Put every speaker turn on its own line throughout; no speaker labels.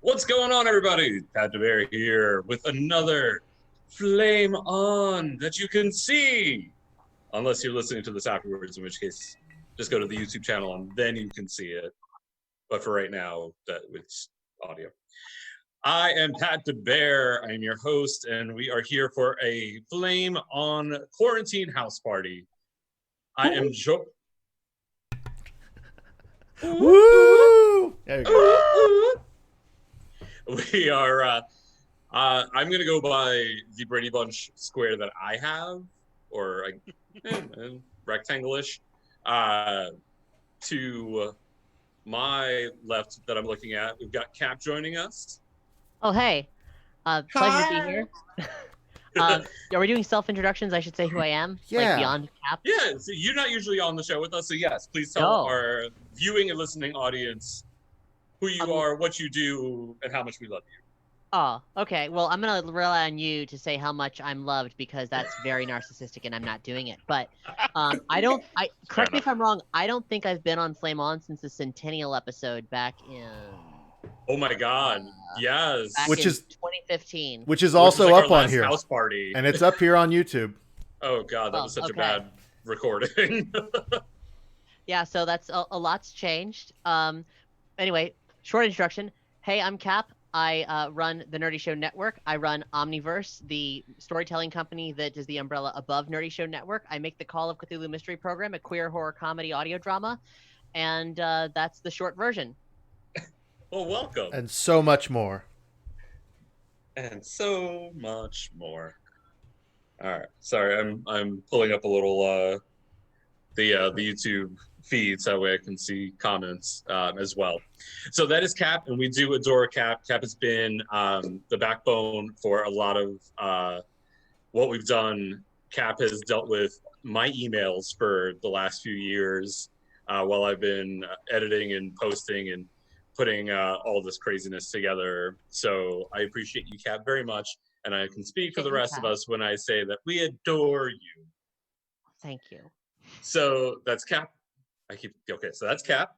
What's going on, everybody? Pat DeBear here with another Flame On that you can see. Unless you're listening to this afterwards, in which case, just go to the YouTube channel and then you can see it. But for right now, that it's audio. I am Pat DeBear. I am your host, and we are here for a Flame On quarantine house party. I am
Woo! There you go.
We are. I'm gonna go by the Brady Bunch square that I have, or rectangle-ish. To my left that I'm looking at, we've got Cap joining us.
Oh, hey. Pleasure to be here. Are we doing self-introductions? I should say who I am?
Yeah.
Like beyond Cap?
Yeah, so you're not usually on the show with us, so yes, please tell our viewing and listening audience who you are, what you do, and how much we love you.
Oh, okay. Well, I'm going to rely on you to say how much I'm loved because that's very narcissistic and I'm not doing it. But correct me if I'm wrong, I don't think I've been on Flame On since the Centennial episode back in...
Oh my God! Yes,
Which is
2015.
Which is also
like
up on here,
house party,
and it's up here on YouTube.
Oh God, that was such a bad recording.
Yeah, so that's a lot's changed. Anyway, short introduction. Hey, I'm Cap. I run the Nerdy Show Network. I run Omniverse, the storytelling company that is the umbrella above Nerdy Show Network. I make the Call of Cthulhu Mystery Program, a queer horror comedy audio drama, and that's the short version.
Well, welcome.
And so much more.
And so much more. All right. Sorry, I'm pulling up a little the YouTube feed so that way I can see comments as well. So that is Cap, and we do adore Cap. Cap has been the backbone for a lot of what we've done. Cap has dealt with my emails for the last few years while I've been editing and posting and putting all this craziness together. So I appreciate you, Cap, very much. And I can speak for the rest of us when I say that we adore you.
Thank you.
So that's Cap. So that's Cap.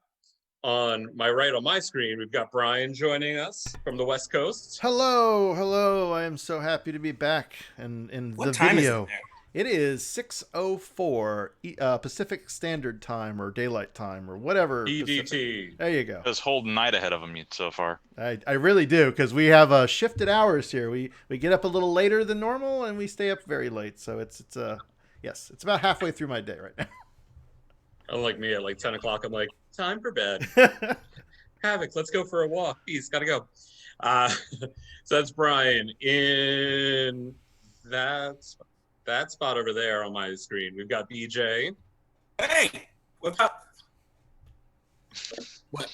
On my right on my screen, we've got Brian joining us from the West Coast.
Hello. I am so happy to be back and in the video. It is 6:04 Pacific Standard Time or Daylight Time or whatever.
EDT.
Pacific. There you go.
This whole night ahead of them so far.
I really do, because we have shifted hours here. We get up a little later than normal and we stay up very late. So it's about halfway through my day right now.
Unlike me, at like 10 o'clock, I'm like, time for bed. Havoc, let's go for a walk. Peace, gotta go. So that's Brian. In that spot over there on my screen, we've got BJ.
Hey, what's up? What?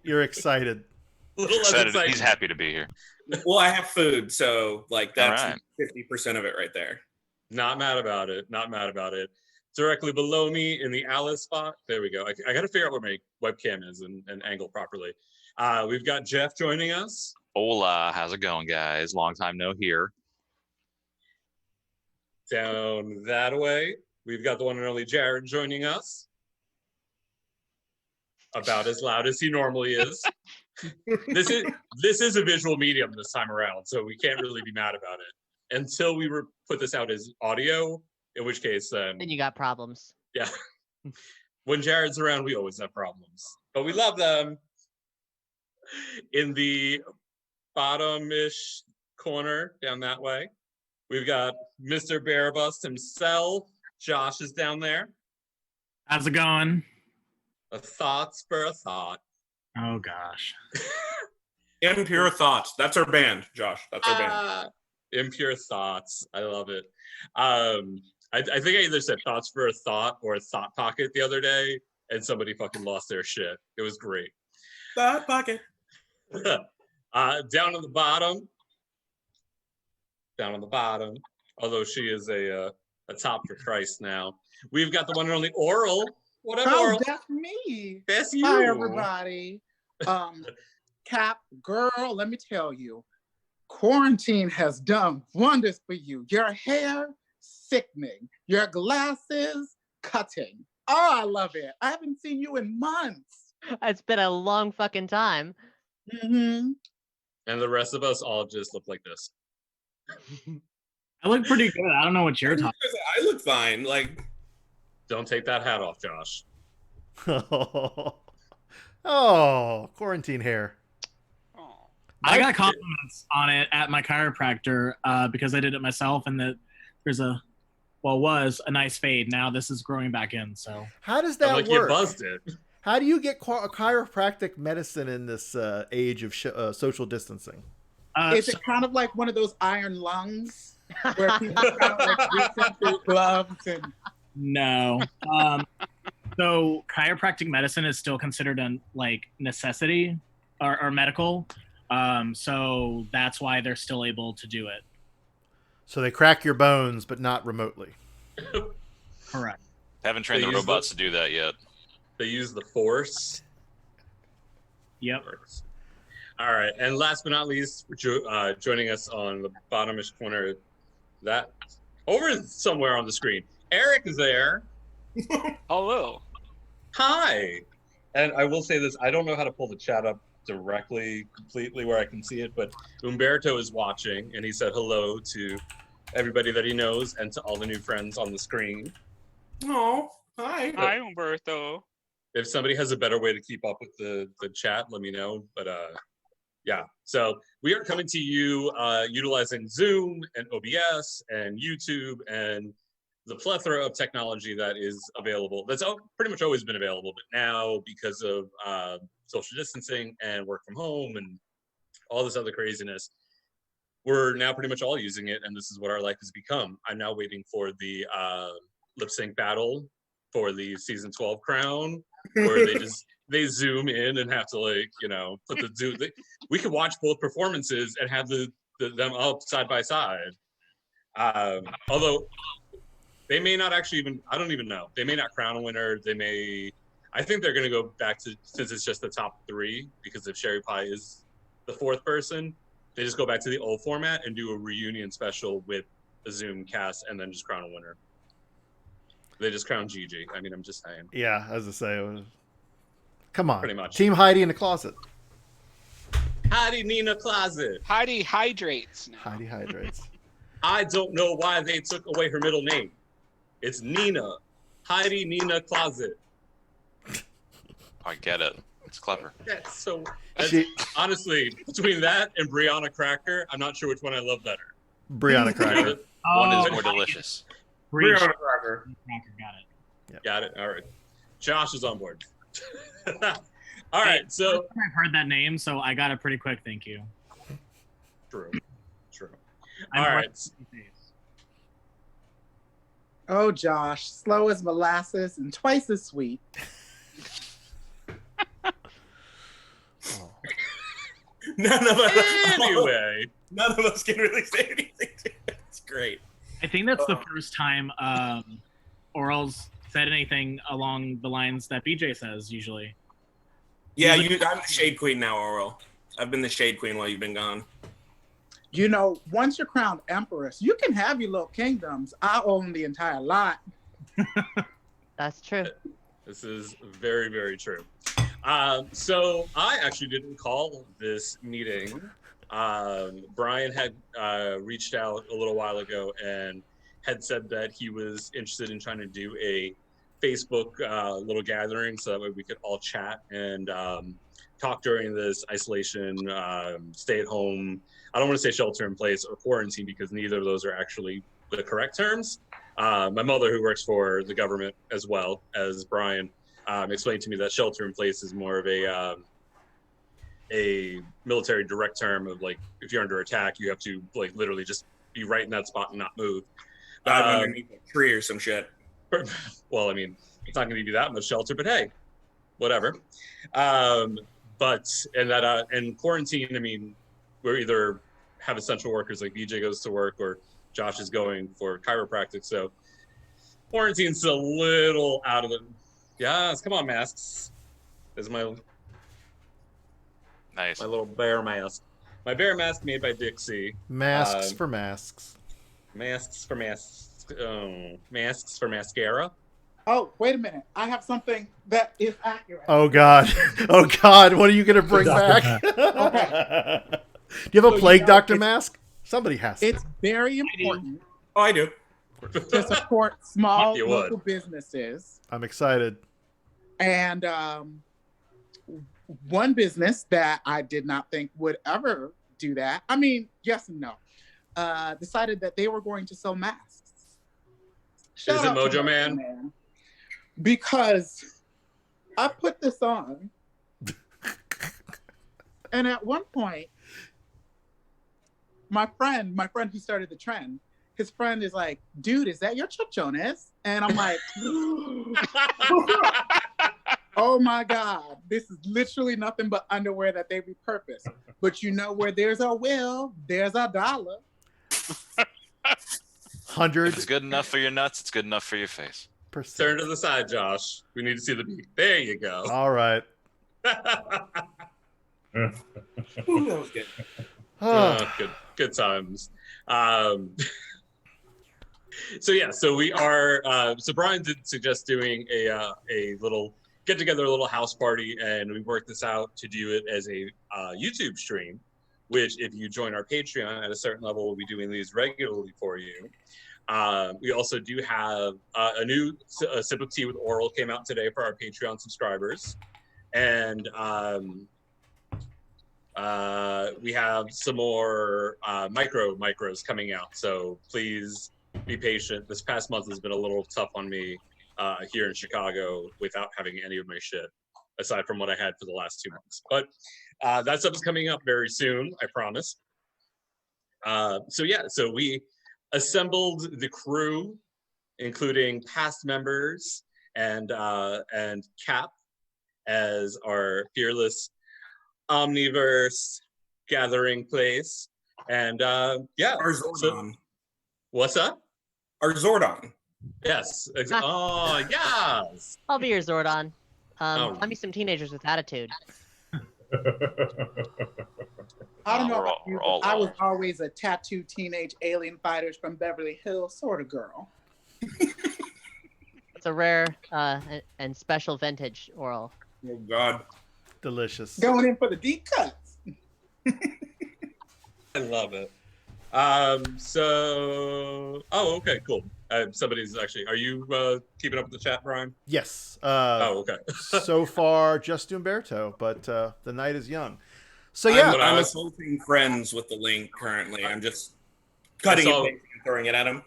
You're excited.
Excited. He's happy to be here.
Well, I have food, so like that's 50% of it right there.
Not mad about it. Directly below me in the Alice spot. There we go. I got to figure out where my webcam is and angle properly. We've got Jeff joining us.
Hola, how's it going, guys? Long time no hear.
Down that way, we've got the one and only Jared joining us. About as loud as he normally is. This is a visual medium this time around, so we can't really be mad about it until we put this out as audio. In which case, then
you got problems.
Yeah. When Jared's around, we always have problems, but we love them. In the bottom-ish corner down that way, we've got Mr. Bearbust himself. Josh is down there.
How's it going?
A thoughts for a thought.
Oh gosh.
Impure Thoughts. That's our band, Josh. That's our band.
Impure Thoughts. I love it. I think I either said thoughts for a thought or a thought pocket the other day, and somebody fucking lost their shit. It was great.
Thought pocket.
Down on the bottom, although she is a top for Christ now. We've got the one and only Oral. What up, Oral?
That's me.
That's you.
Hi, everybody. Cap, girl, let me tell you, quarantine has done wonders for you. Your hair, sickening. Your glasses, cutting. Oh, I love it. I haven't seen you in months.
It's been a long fucking time.
Mm-hmm.
And the rest of us all just look like this.
I look pretty good. I don't know what you're talking.
I look fine. Like,
Don't take that hat off, Josh.
Oh, quarantine hair.
I got compliments on it at my chiropractor because I did it myself, and that there's was a nice fade. Now this is growing back in. So
how does that
like
work?
You buzzed it.
How do you get chiropractic medicine in this age of social distancing?
Is it kind of like one of those iron lungs where people kind of like reach in through gloves and?
No. So chiropractic medicine is still considered a necessity or medical. So that's why they're still able to do it.
So they crack your bones, but not remotely.
Correct.
Haven't trained the robots to do that yet.
They use the force.
Yep.
All right, and last but not least, joining us on the bottomish corner, that over somewhere on the screen, Eric is there.
Hello.
Hi. And I will say this, I don't know how to pull the chat up directly, completely where I can see it, but Umberto is watching, and he said hello to everybody that he knows and to all the new friends on the screen.
Oh, hi.
Hi, Umberto.
If somebody has a better way to keep up with the chat, let me know. But yeah, so we are coming to you utilizing Zoom and OBS and YouTube and the plethora of technology that is available. That's pretty much always been available, but now because of social distancing and work from home and all this other craziness, we're now pretty much all using it, and this is what our life has become. I'm now waiting for the lip sync battle for the season 12 crown, where they zoom in and have to put the zoom. We could watch both performances and have them up side by side. Although they may not actually even, I don't even know. They may not crown a winner. I think they're going to go back to, since it's just the top three, because if Sherry Pie is the fourth person, they just go back to the old format and do a reunion special with the Zoom cast and then just crown a winner. They just crown Gigi. I mean, I'm just saying.
Yeah, as I say, come on.
Pretty much.
Team Heidi in the closet.
Heidi Nina closet.
Heidi hydrates now.
Heidi hydrates.
I don't know why they took away her middle name. It's Nina. Heidi Nina closet.
I get it. It's clever.
Honestly, between that and Brianna Cracker, I'm not sure which one I love better.
Brianna Cracker.
One is more delicious.
Brianna Cracker.
Got it.
Yep.
Got it. All right. Josh is on board. All right. So
I've heard that name, so I got a pretty quick thank you.
True. All right.
Oh, Josh, slow as molasses and twice as sweet.
Oh.
None of us can really say anything to it. It's great.
I think that's the first time Oral's said anything along the lines that BJ says usually.
Yeah, I'm the Shade Queen now, Oral. I've been the Shade Queen while you've been gone.
You know, once you're crowned empress, you can have your little kingdoms. I own the entire lot.
That's true.
This is very, very true. So I actually didn't call this meeting. Brian had reached out a little while ago and had said that he was interested in trying to do a Facebook little gathering so that way we could all chat and talk during this isolation, stay at home. I don't want to say shelter in place or quarantine because neither of those are actually the correct terms. My mother, who works for the government as well as Brian, explained to me that shelter in place is more of a military direct term of if you're under attack, you have to literally just be right in that spot and not move.
Underneath a tree or some shit.
Well, I mean, it's not going to give you that much shelter, but hey, whatever. But in quarantine, I mean, we're either have essential workers like BJ goes to work or Josh is going for chiropractic. So quarantine's a little out of the. Yes, come on, masks. This is my
Nice.
my little bear mask. My bear mask made by Dixie.
Masks for masks.
Masks for masks. Masks for mascara.
Oh, wait a minute. I have something that is accurate.
Oh God! Oh God! What are you gonna bring back?
Okay.
Do you have a
So,
plague doctor mask? Somebody has to.
It's very important
Oh, I do.
to support small
You
local
would.
businesses.
I'm excited.
And one business that I did not think would ever do that, I mean, yes and no, decided that they were going to sell masks. Shout
Is it
out to
Mojo Man?
Because I put this on, and at one point, my friend who started the trend, his friend is like, "Dude, is that your Chuck Jonas?" And I'm like, "Oh my God, this is literally nothing but underwear that they repurposed." But you know, where there's a will, there's a dollar.
100%.
If it's good enough for your nuts, it's good enough for your face.
Turn to the side, Josh. We need to see the beak. There you go.
All right.
Ooh, that was good.
Good times. So we are. So Brian did suggest doing a little get together, a little house party, and we worked this out to do it as a YouTube stream. Which, if you join our Patreon at a certain level, we'll be doing these regularly for you. We also do have a new sip of tea with Oral came out today for our Patreon subscribers, and we have some more micros coming out. So please be patient. This past month has been a little tough on me here in Chicago without having any of my shit, aside from what I had for the last 2 months. But that stuff is coming up very soon, I promise. So we assembled the crew, including past members and Cap as our fearless omniverse gathering place. And
Our Zordon.
So, what's up?
Our Zordon.
Yes. Oh, yes.
I'll be your Zordon. Find me some teenagers with attitude.
I don't know
We're
about
all-
you,
we're all
but I was
old.
always a tattooed teenage alien fighters from Beverly Hills sort of girl.
It's a rare and special vintage Oral.
Oh God.
Delicious.
Going in for the deep cuts.
I love it. Okay, cool. Somebody's actually. Are you keeping up with the chat, Brian?
Yes.
Okay.
So far, just Umberto, but the night is young. So yeah,
I'm assaulting friends with the link currently. I'm just cutting
I saw-
and pasting and throwing it at them.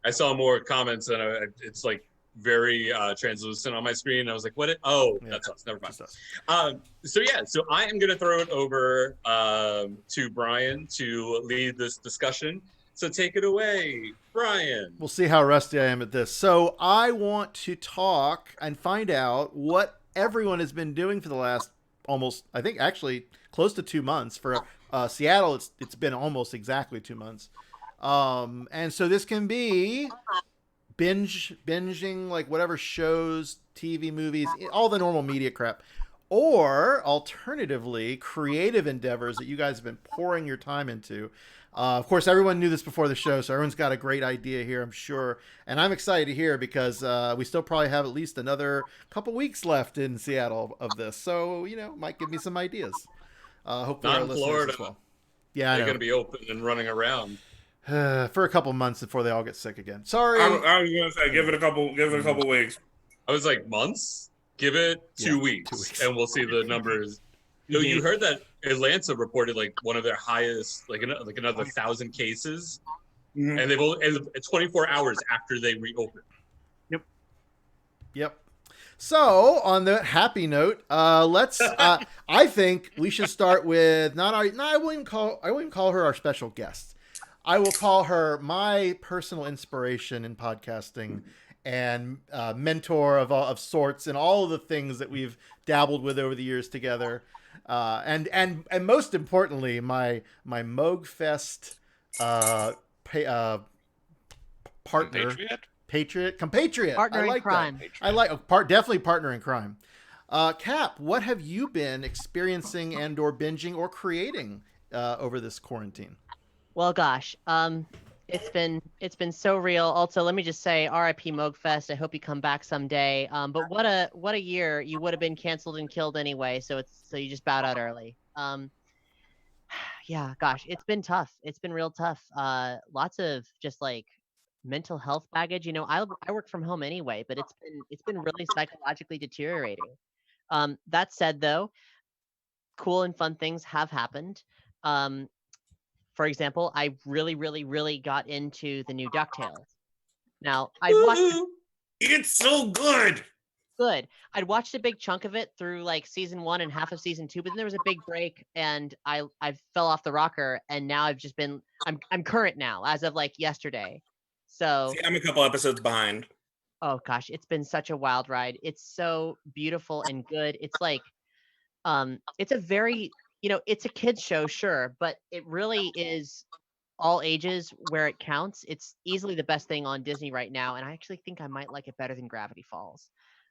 I saw more comments and it's like very translucent on my screen. I was like, "What?" Oh,
Yeah,
that's us. Never mind.
just us.
So I am gonna throw it over to Brian to lead this discussion. So take it away, Brian.
We'll see how rusty I am at this. So I want to talk and find out what everyone has been doing for the last almost, I think, actually close to 2 months. For Seattle, it's been almost exactly 2 months. And so this can be binging like whatever shows, TV, movies, all the normal media crap. Or alternatively, creative endeavors that you guys have been pouring your time into. Of course, everyone knew this before the show, so everyone's got a great idea here, I'm sure. And I'm excited to hear because we still probably have at least another couple weeks left in Seattle of this. So, might give me some ideas. Hopefully
Not
our
in
listeners
Florida.
as well. Yeah, I
They're
know.
gonna be open and running around.
For a couple months before they all get sick again. Sorry.
I was gonna say, give it a couple weeks.
I was like, months? Give it 2
Yeah,
weeks,
2 weeks.
and we'll see the numbers. You heard that Atlanta reported like one of their highest, like another 1,000 cases,
Mhm.
and it's 24 hours after they reopened.
Yep. So on the happy note, let's. I think we should start with I won't even call her our special guest. I will call her my personal inspiration in podcasting and mentor of sorts and all of the things that we've dabbled with over the years together. And most importantly, my Moogfest partner, compatriot.
Partner
I
in
like
crime.
that. Definitely partner in crime. Cap, what have you been experiencing and or binging or creating over this quarantine?
Well, gosh, It's been so real. Also, let me just say, R.I.P. Moogfest. I hope you come back someday. But what a year. You would have been canceled and killed anyway. So you just bowed out early. Yeah, gosh, it's been tough. It's been real tough. Lots of just like mental health baggage. You know, I work from home anyway, but it's been really psychologically deteriorating. That said, though, cool and fun things have happened. Um, for example, I really, really, really got into the new DuckTales. Now, I'd watched
Woohoo! It's so good.
good. I'd watched a big chunk of it through like season 1 and half of season 2, but then there was a big break and I fell off the rocker and now I've just been I'm current now as of like yesterday. So,
See, I'm a couple episodes behind.
oh gosh, it's been such a wild ride. It's so beautiful and good. It's like it's a very, it's a kids show, sure, but it really is all ages where it counts. It's easily the best thing on Disney right now, and I actually think I might like it better than Gravity Falls.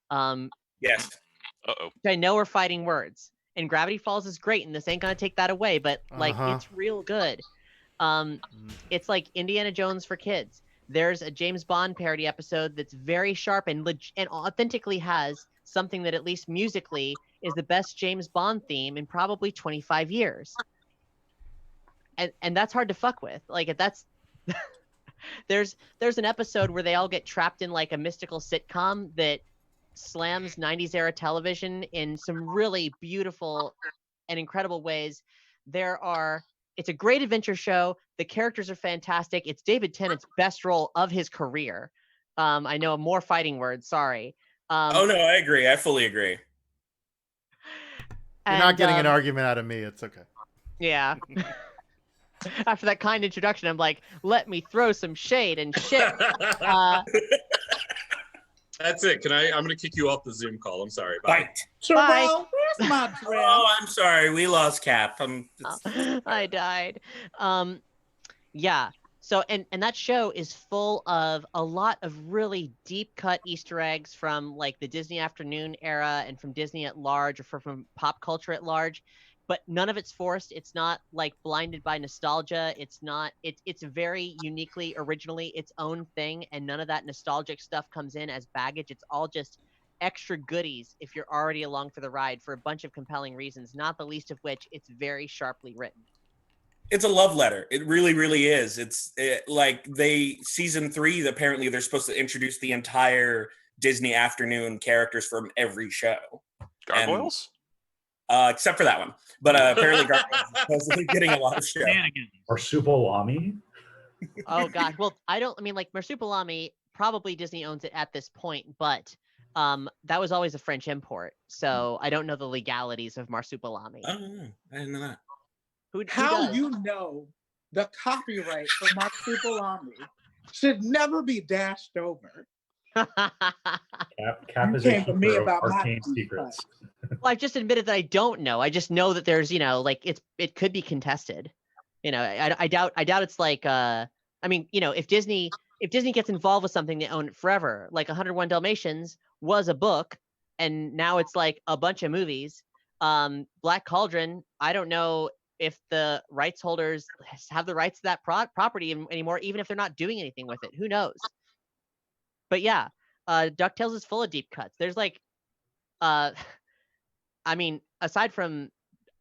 Um,
Yes.
Uh-oh.
I know we're fighting words, and Gravity Falls is great, and this ain't gonna take that away, but like it's real good. It's like Indiana Jones for kids. There's a James Bond parody episode that's very sharp and and authentically has something that at least musically is the best James Bond theme in probably 25 years. And that's hard to fuck with. Like that's there's an episode where they all get trapped in like a mystical sitcom that slams 90s era television in some really beautiful and incredible ways. It's a great adventure show. The characters are fantastic. It's David Tennant's best role of his career. I know more fighting words, sorry.
Oh no, I agree. I fully agree.
You're not getting an argument out of me. It's okay.
Yeah. After that kind introduction, I'm like, let me throw some shade and shit.
That's it. I'm gonna kick you off the Zoom call. I'm sorry. Bye.
Fight.
Terrell, where's my dress?
Oh, I'm sorry. We lost Cap.
I died. Yeah. So and that show is full of a lot of really deep cut Easter eggs from like the Disney Afternoon era and from Disney at large or from pop culture at large, but none of it's forced. It's not like blinded by nostalgia. It's very uniquely, originally its own thing, and none of that nostalgic stuff comes in as baggage. It's all just extra goodies if you're already along for the ride for a bunch of compelling reasons, not the least of which it's very sharply written.
It's a love letter. It really, really is. Like season 3, apparently they're supposed to introduce the entire Disney Afternoon characters from every show.
Gargoyles?
Except for that one. But apparently Gargoyles is supposed to be getting a lot of show.
Marsupilami?
Oh gosh. Well, like Marsupilami, probably Disney owns it at this point, but that was always a French import. So I don't know the legalities of Marsupilami.
Oh, I didn't know that.
How you know the copyright for Marsupilami should never be dashed over.
Cap is
came to me about my
arcane secrets.
Well, I've just admitted that I don't know. I just know that there's, like it could be contested. I doubt it's like if Disney gets involved with something, they own it forever. Like 101 Dalmatians was a book, and now it's like a bunch of movies. Black Cauldron, I don't know if the rights holders have the rights to that property anymore, even if they're not doing anything with it. Who knows? But yeah, DuckTales is full of deep cuts. There's like, aside from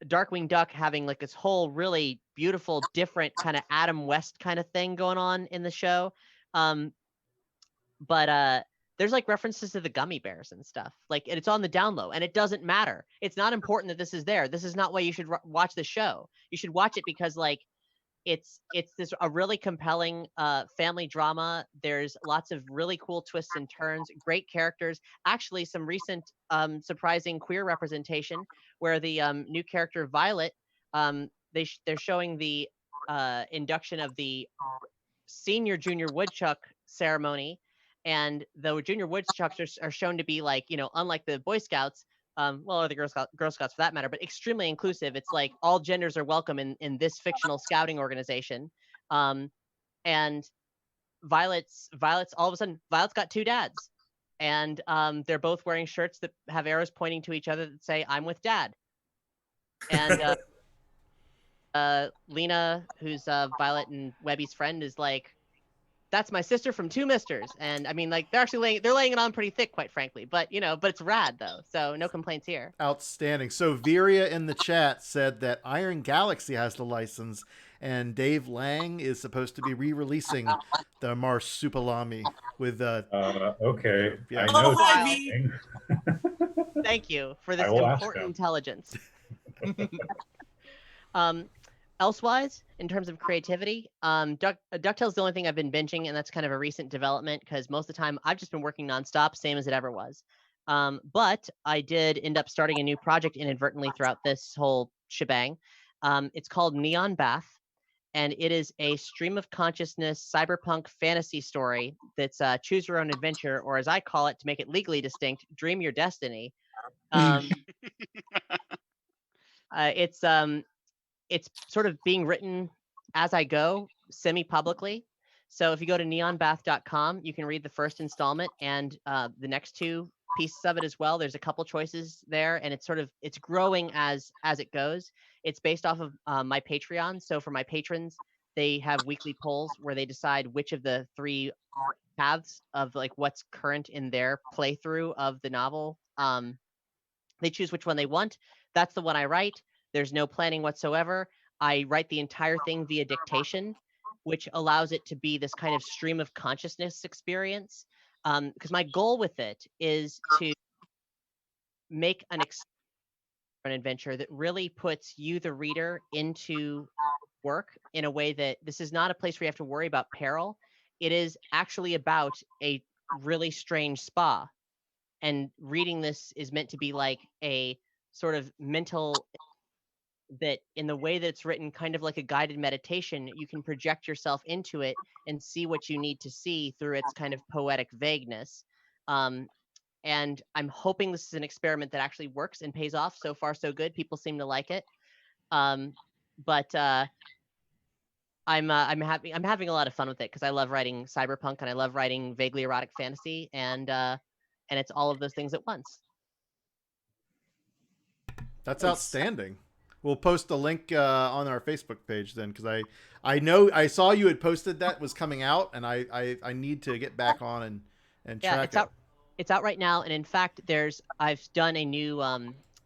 Darkwing Duck having like this whole really beautiful, different kind of Adam West kind of thing going on in the show, but there's like references to the gummy bears and stuff. Like, and it's on the down low, and it doesn't matter. It's not important that this is there. This is not why you should watch the show. You should watch it because like it's a really compelling family drama. There's lots of really cool twists and turns, great characters. Actually, some recent surprising queer representation where the new character Violet, they're showing the induction of the senior junior woodchuck ceremony, and the junior woodchucks are shown to be like, unlike the Boy Scouts, or the Girl Scouts for that matter, but extremely inclusive. It's like all genders are welcome in this fictional scouting organization. And Violet's all of a sudden, Violet's got 2 dads, and they're both wearing shirts that have arrows pointing to each other that say, "I'm with Dad." And Lena, who's Violet and Webby's friend, is like, that's my sister from two misters. And I mean, like, they're laying it on pretty thick, quite frankly. But but it's rad though, so no complaints here.
Outstanding. So Viria in the chat said that Iron Galaxy has the license, and Dave Lang is supposed to be re-releasing the Marsupilami with
Okay.
Yeah.
I know.
hi,
Wow.
V.
Thank you for this
I will ask
important
him.
intelligence. Elsewise, in terms of creativity, DuckTales is the only thing I've been binging, and that's kind of a recent development because most of the time I've just been working nonstop, same as it ever was. But I did end up starting a new project inadvertently throughout this whole shebang. It's called Neon Bath, and it is a stream of consciousness cyberpunk fantasy story that's choose your own adventure, or as I call it to make it legally distinct, dream your destiny. It's sort of being written as I go, semi-publicly. So if you go to neonbath.com, you can read the first installment and the next two pieces of it as well. There's a couple choices there, and it's growing as it goes. It's based off of my Patreon. So for my patrons, they have weekly polls where they decide which of the three paths of like what's current in their playthrough of the novel. They choose which one they want. That's the one I write. There's no planning whatsoever. I write the entire thing via dictation, which allows it to be this kind of stream of consciousness experience. Because my goal with it is to make an adventure that really puts you, the reader, into work in a way that this is not a place where you have to worry about peril. It is actually about a really strange spa. And reading this is meant to be like a sort of mental that in the way that it's written, kind of like a guided meditation, you can project yourself into it and see what you need to see through its kind of poetic vagueness. And I'm hoping this is an experiment that actually works and pays off. So far, so good. People seem to like it. But I'm having a lot of fun with it because I love writing cyberpunk and I love writing vaguely erotic fantasy, and it's all of those things at once.
That's outstanding. We'll post a link on our Facebook page then, because I know I saw you had posted that was coming out, and I need to get back on and
Yeah,
track
it's out. It's out right now, and in fact, I've done a new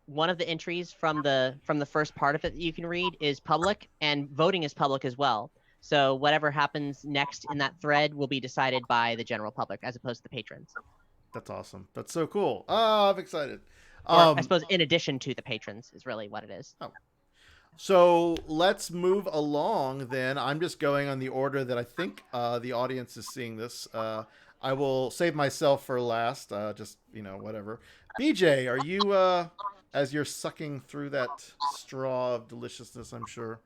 one of the entries from the first part of it that you can read is public, and voting is public as well. So whatever happens next in that thread will be decided by the general public as opposed to the patrons.
That's awesome. That's so cool. Oh, I'm excited.
Or I suppose in addition to the patrons is really what it is.
Oh. So let's move along then. I'm just going on the order that I think the audience is seeing this. I will save myself for last. Just, whatever. BJ, are you, as you're sucking through that straw of deliciousness, I'm sure.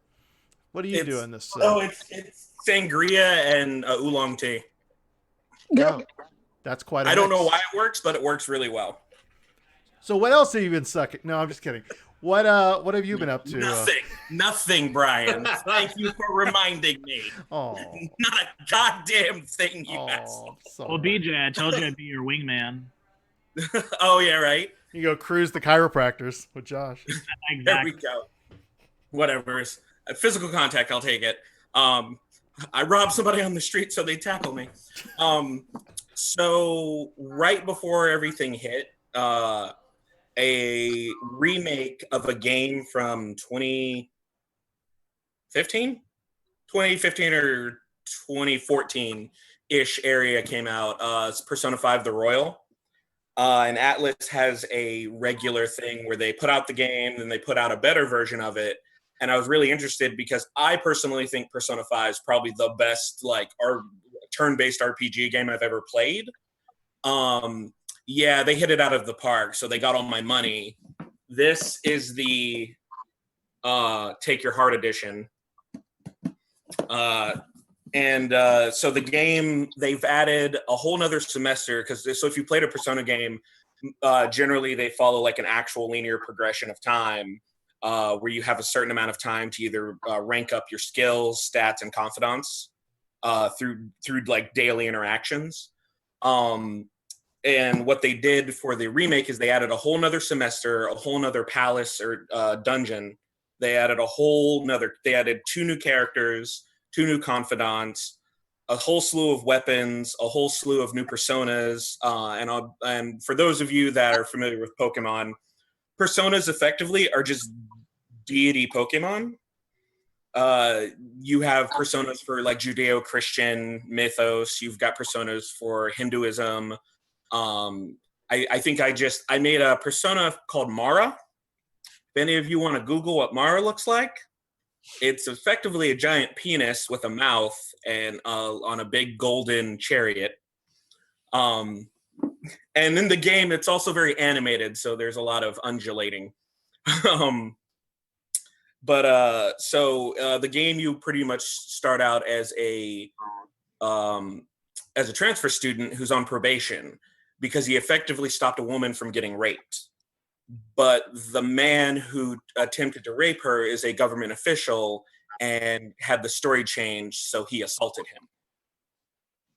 What are you doing this?
It's sangria and oolong tea.
Oh, that's quite a
I don't
mix.
know why it works, but it works really well.
So what else have you been sucking? No, I'm just kidding. What have you been up to?
Nothing, Brian. Thank you for reminding me.
Oh,
not a goddamn thing, you asshole.
Well, BJ, I told you I'd be your wingman.
Oh yeah, right.
You go cruise the chiropractors with Josh.
Exactly.
There we go. Whatever. Physical contact, I'll take it. I robbed somebody on the street, so they tackle me. So right before everything hit, a remake of a game from 2015 or 2014-ish area came out. It's Persona 5 The Royal. And Atlas has a regular thing where they put out the game, then they put out a better version of it. And I was really interested because I personally think Persona 5 is probably the best turn-based RPG game I've ever played. Yeah, they hit it out of the park, so they got all my money. This is the Take Your Heart edition. So the game, they've added a whole nother semester, so if you played a Persona game, generally they follow like an actual linear progression of time, where you have a certain amount of time to either rank up your skills, stats, and confidants through like daily interactions. And what they did for the remake is they added a whole nother semester, a whole nother palace or dungeon. They added 2 new characters, 2 new confidants, a whole slew of weapons, a whole slew of new personas, and for those of you that are familiar with Pokemon, personas effectively are just deity Pokemon. You have personas for like Judeo-Christian mythos. You've got personas for Hinduism. I think I made a persona called Mara. If any of you want to Google what Mara looks like, it's effectively a giant penis with a mouth and on a big golden chariot. And in the game, it's also very animated, so there's a lot of undulating. The game, you pretty much start out as a transfer student who's on probation because he effectively stopped a woman from getting raped. But the man who attempted to rape her is a government official and had the story changed, so he assaulted him.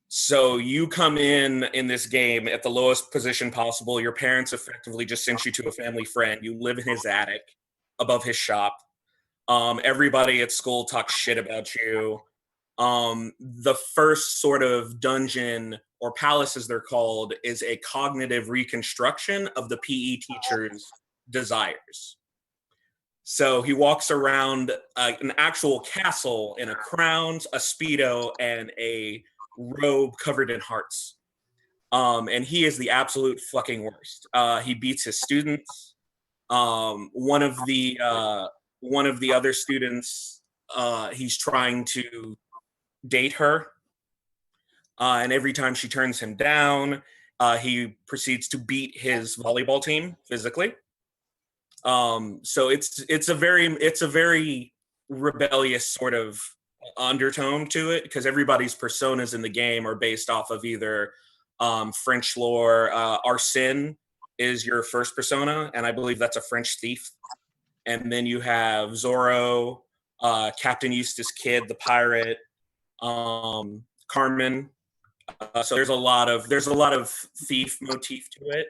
So you come in this game at the lowest position possible. Your parents effectively just sent you to a family friend. You live in his attic above his shop. Everybody at school talks shit about you. The first sort of dungeon, or palace as they're called, is a cognitive reconstruction of the PE teacher's desires. So he walks around an actual castle in a crown, a Speedo, and a robe covered in hearts. And he is the absolute fucking worst. He beats his students. One of the other students, he's trying to date her. And every time she turns him down, he proceeds to beat his volleyball team physically. So it's a very rebellious sort of undertone to it, because everybody's personas in the game are based off of either French lore. Arsène is your first persona, and I believe that's a French thief. And then you have Zorro, Captain Eustace Kidd, the pirate, Carmen. So there's a lot of thief motif to it.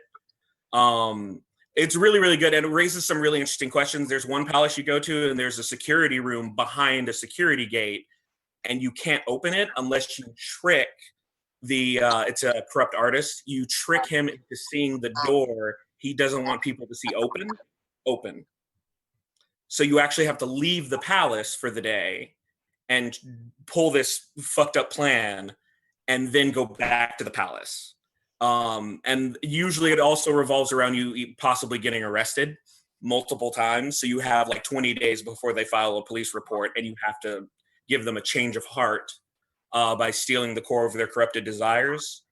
It's really, really good, and it raises some really interesting questions. There's one palace you go to, and there's a security room behind a security gate, and you can't open it unless you trick it's a corrupt artist. You trick him into seeing the door he doesn't want people to see open. So you actually have to leave the palace for the day and pull this fucked up plan and then go back to the palace. And usually it also revolves around you possibly getting arrested multiple times. So you have like 20 days before they file a police report, and you have to give them a change of heart by stealing the core of their corrupted desires.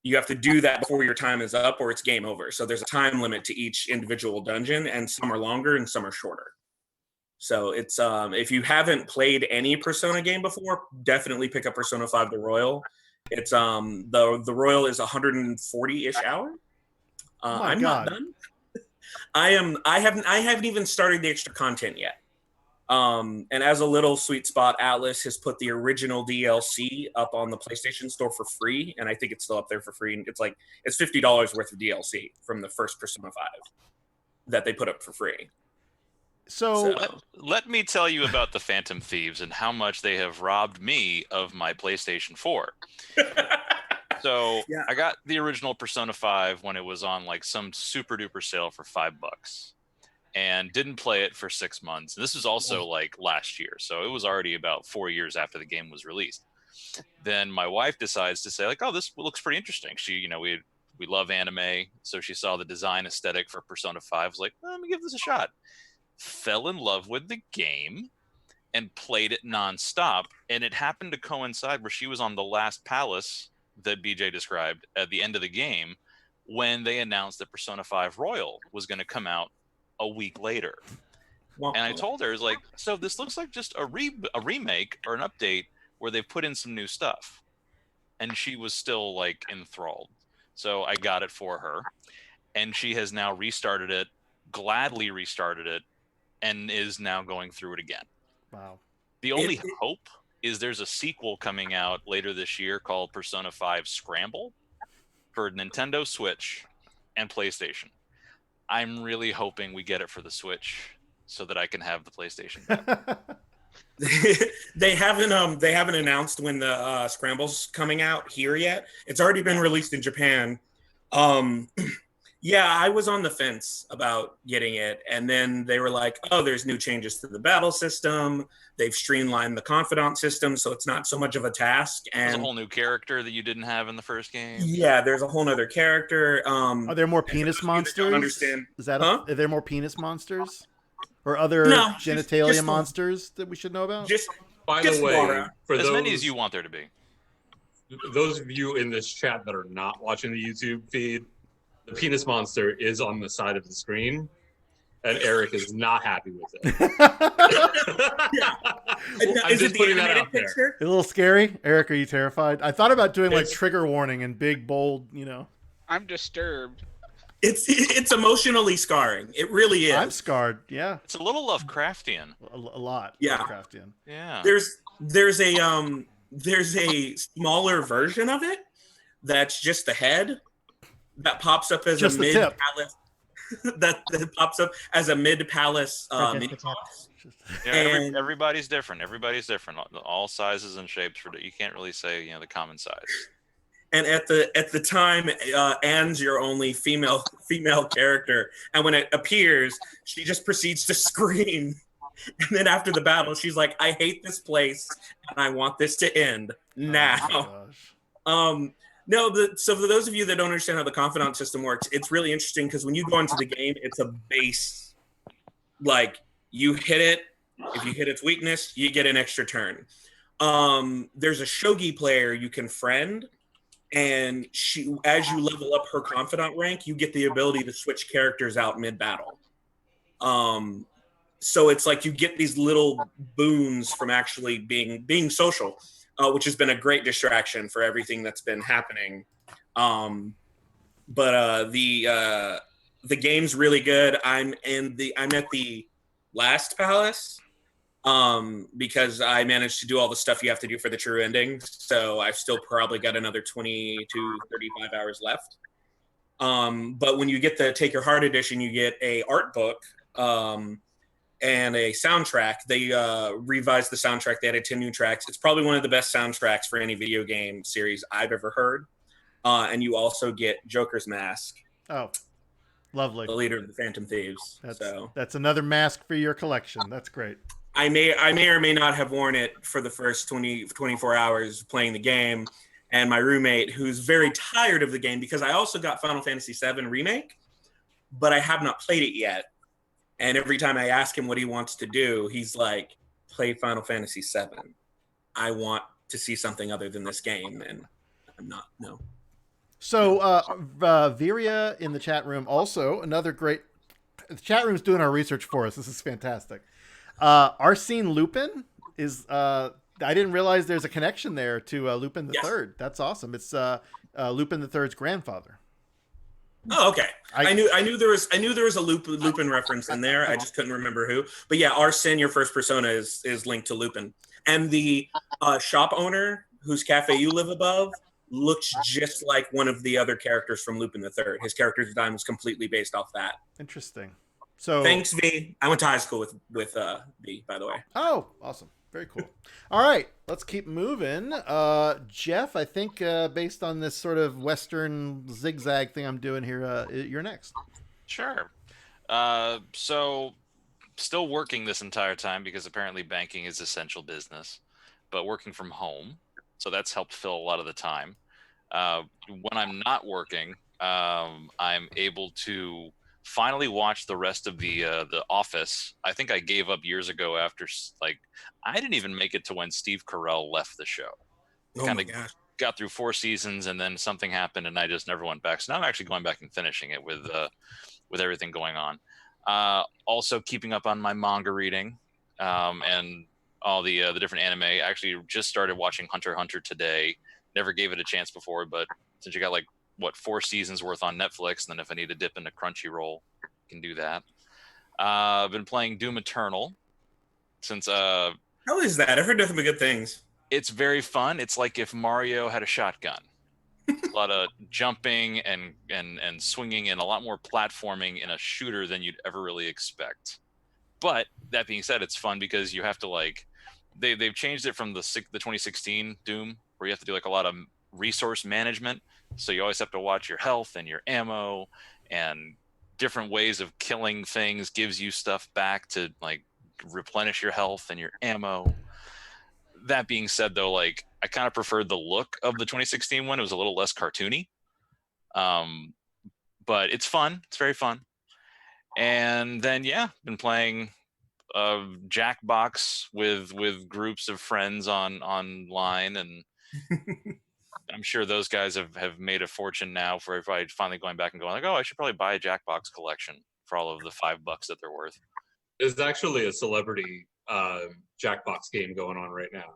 You have to do that before your time is up, or it's game over. So there's a time limit to each individual dungeon, and some are longer and some are shorter. So it's if you haven't played any Persona game before, definitely pick up Persona 5 The Royal. It's the Royal is 140-ish hours. I'm not done. I haven't even started the extra content yet. And as a little sweet spot, Atlas has put the original DLC up on the PlayStation Store for free, and I think it's still up there for free. And it's $50 worth of DLC from the first Persona 5 that they put up for free.
So
let me tell you about the Phantom Thieves and how much they have robbed me of my PlayStation 4. So yeah. I got the original Persona 5 when it was on like some super duper sale for $5, and didn't play it for 6 months. And this was also like last year, so it was already about 4 years after the game was released. Then my wife decides to say like, "Oh, this looks pretty interesting." She, we love anime, so she saw the design aesthetic for Persona 5. Was like, "Let me give this a shot." Fell in love with the game and played it nonstop. And it happened to coincide where she was on the last palace that BJ described at the end of the game when they announced that Persona 5 Royal was going to come out a week later. And I told her, like, so this looks like just a remake or an update where they put in some new stuff. And she was still like enthralled. So I got it for her, and she has now gladly restarted it, and is now going through it again.
Wow.
The only hope is there's a sequel coming out later this year called Persona 5 Scramble for Nintendo Switch and PlayStation. I'm really hoping we get it for the Switch so that I can have the PlayStation back.
they haven't announced when the scramble's coming out here yet. It's already been released in Japan. Um, yeah, I was on the fence about getting it, and then they were like, "Oh, there's new changes to the battle system. They've streamlined the confidant system, so it's not so much of a task."
There's a
And
whole new character that you didn't have in the first game.
yeah, there's a whole nother character.
Are there more penis monsters?
Don't understand?
Is that
Huh?
are there more penis monsters or other
No,
genitalia
just
monsters that we should know about?
Just
By
Just
the way,
Laura.
for
As
those,
many as you want there to be.
those of you in this chat that are not watching the YouTube feed, the penis monster is on the side of the screen, and Eric is not happy with it. I'm
Is it
just
the
putting that
animated
out there.
picture?
A little scary. Eric, are you terrified? I thought about doing like
It's-
trigger warning and big bold, you know.
I'm disturbed.
It's emotionally scarring. It really is.
I'm scarred. Yeah.
It's a little Lovecraftian.
A lot.
Yeah.
Lovecraftian.
Yeah.
There's a smaller version of it that's just the head that pops up as
Just
a
the
mid
tip.
palace that pops up as a mid palace mini boss.
Yeah,
And-
everybody's different. Everybody's different. All sizes and shapes. You can't really say the common size.
And at the time, Anne's your only female character, and when it appears, she just proceeds to scream. And then after the battle, she's like, "I hate this place, and I want this to end now."
Oh, gosh.
No, so for those of you that don't understand how the confidant system works, it's really interesting because when you go into the game, it's a base. Like, you hit it, if you hit its weakness, you get an extra turn. There's a shogi player you can friend, and as you level up her confidant rank, you get the ability to switch characters out mid-battle. So it's like you get these little boons from actually being social. Which has been a great distraction for everything that's been happening. But the game's really good. I'm at the last palace because I managed to do all the stuff you have to do for the true ending. So I've still probably got another 20 to 35 hours left. But when you get the Take Your Heart edition, you get a art book. And a soundtrack. They revised the soundtrack. They added 10 new tracks. It's probably one of the best soundtracks for any video game series I've ever heard. And you also get Joker's mask,
Oh, lovely.
the leader of the Phantom Thieves.
That's another mask for your collection. That's great.
I may or may not have worn it for the first 24 hours playing the game. And my roommate, who's very tired of the game, because I also got Final Fantasy VII Remake, but I have not played it yet. And every time I ask him what he wants to do, he's like, play Final Fantasy VII. I want to see something other than this game. And I'm not, no.
So, Viria in the chat room, also another great. The chat room's doing our research for us. This is fantastic. Arsene Lupin is. I didn't realize there's a connection there to Lupin the Third. That's awesome. It's Lupin the Third's grandfather.
Oh, okay. I knew there was a Lupin reference in there. I just couldn't remember who. But yeah, Arsene, your first persona is linked to Lupin, and the shop owner whose cafe you live above looks just like one of the other characters from Lupin the Third. His character design was completely based off that.
Interesting. So
thanks, V. I went to high school with V, by the way.
Oh, awesome. Very cool. All right, let's keep moving. Jeff, I think based on this sort of Western zigzag thing I'm doing here, you're next.
Sure. So still working this entire time because apparently banking is essential business, but working from home. So that's helped fill a lot of the time. When I'm not working, I'm able to finally watch the rest of the Office. I think I gave up years ago after I didn't even make it to when Steve Carell left the show.
Oh my gosh.
Got through 4 seasons and then something happened and I just never went back. So now I'm actually going back and finishing it with everything going on. Also keeping up on my manga reading and all the different anime. I actually just started watching Hunter x Hunter today. Never gave it a chance before, but since you got 4 seasons worth on Netflix, and then if I need to dip into Crunchyroll, I can do that. I've been playing Doom Eternal since
How is that? I've heard nothing but good things.
It's very fun. It's like if Mario had a shotgun. A lot of jumping and swinging and a lot more platforming in a shooter than you'd ever really expect. But that being said, it's fun because you have to they've changed it from the 2016 Doom, where you have to do like a lot of resource management. So you always have to watch your health and your ammo, and different ways of killing things gives you stuff back to like replenish your health and your ammo. That being said, though, like I kind of preferred the look of the 2016 one. It was a little less cartoony, but it's fun. It's very fun. And then been playing Jackbox with groups of friends online, and I'm sure those guys have made a fortune now for everybody finally going back and going like, oh, I should probably buy a Jackbox collection for all of the $5 that they're worth.
There's actually a celebrity Jackbox game going on right now.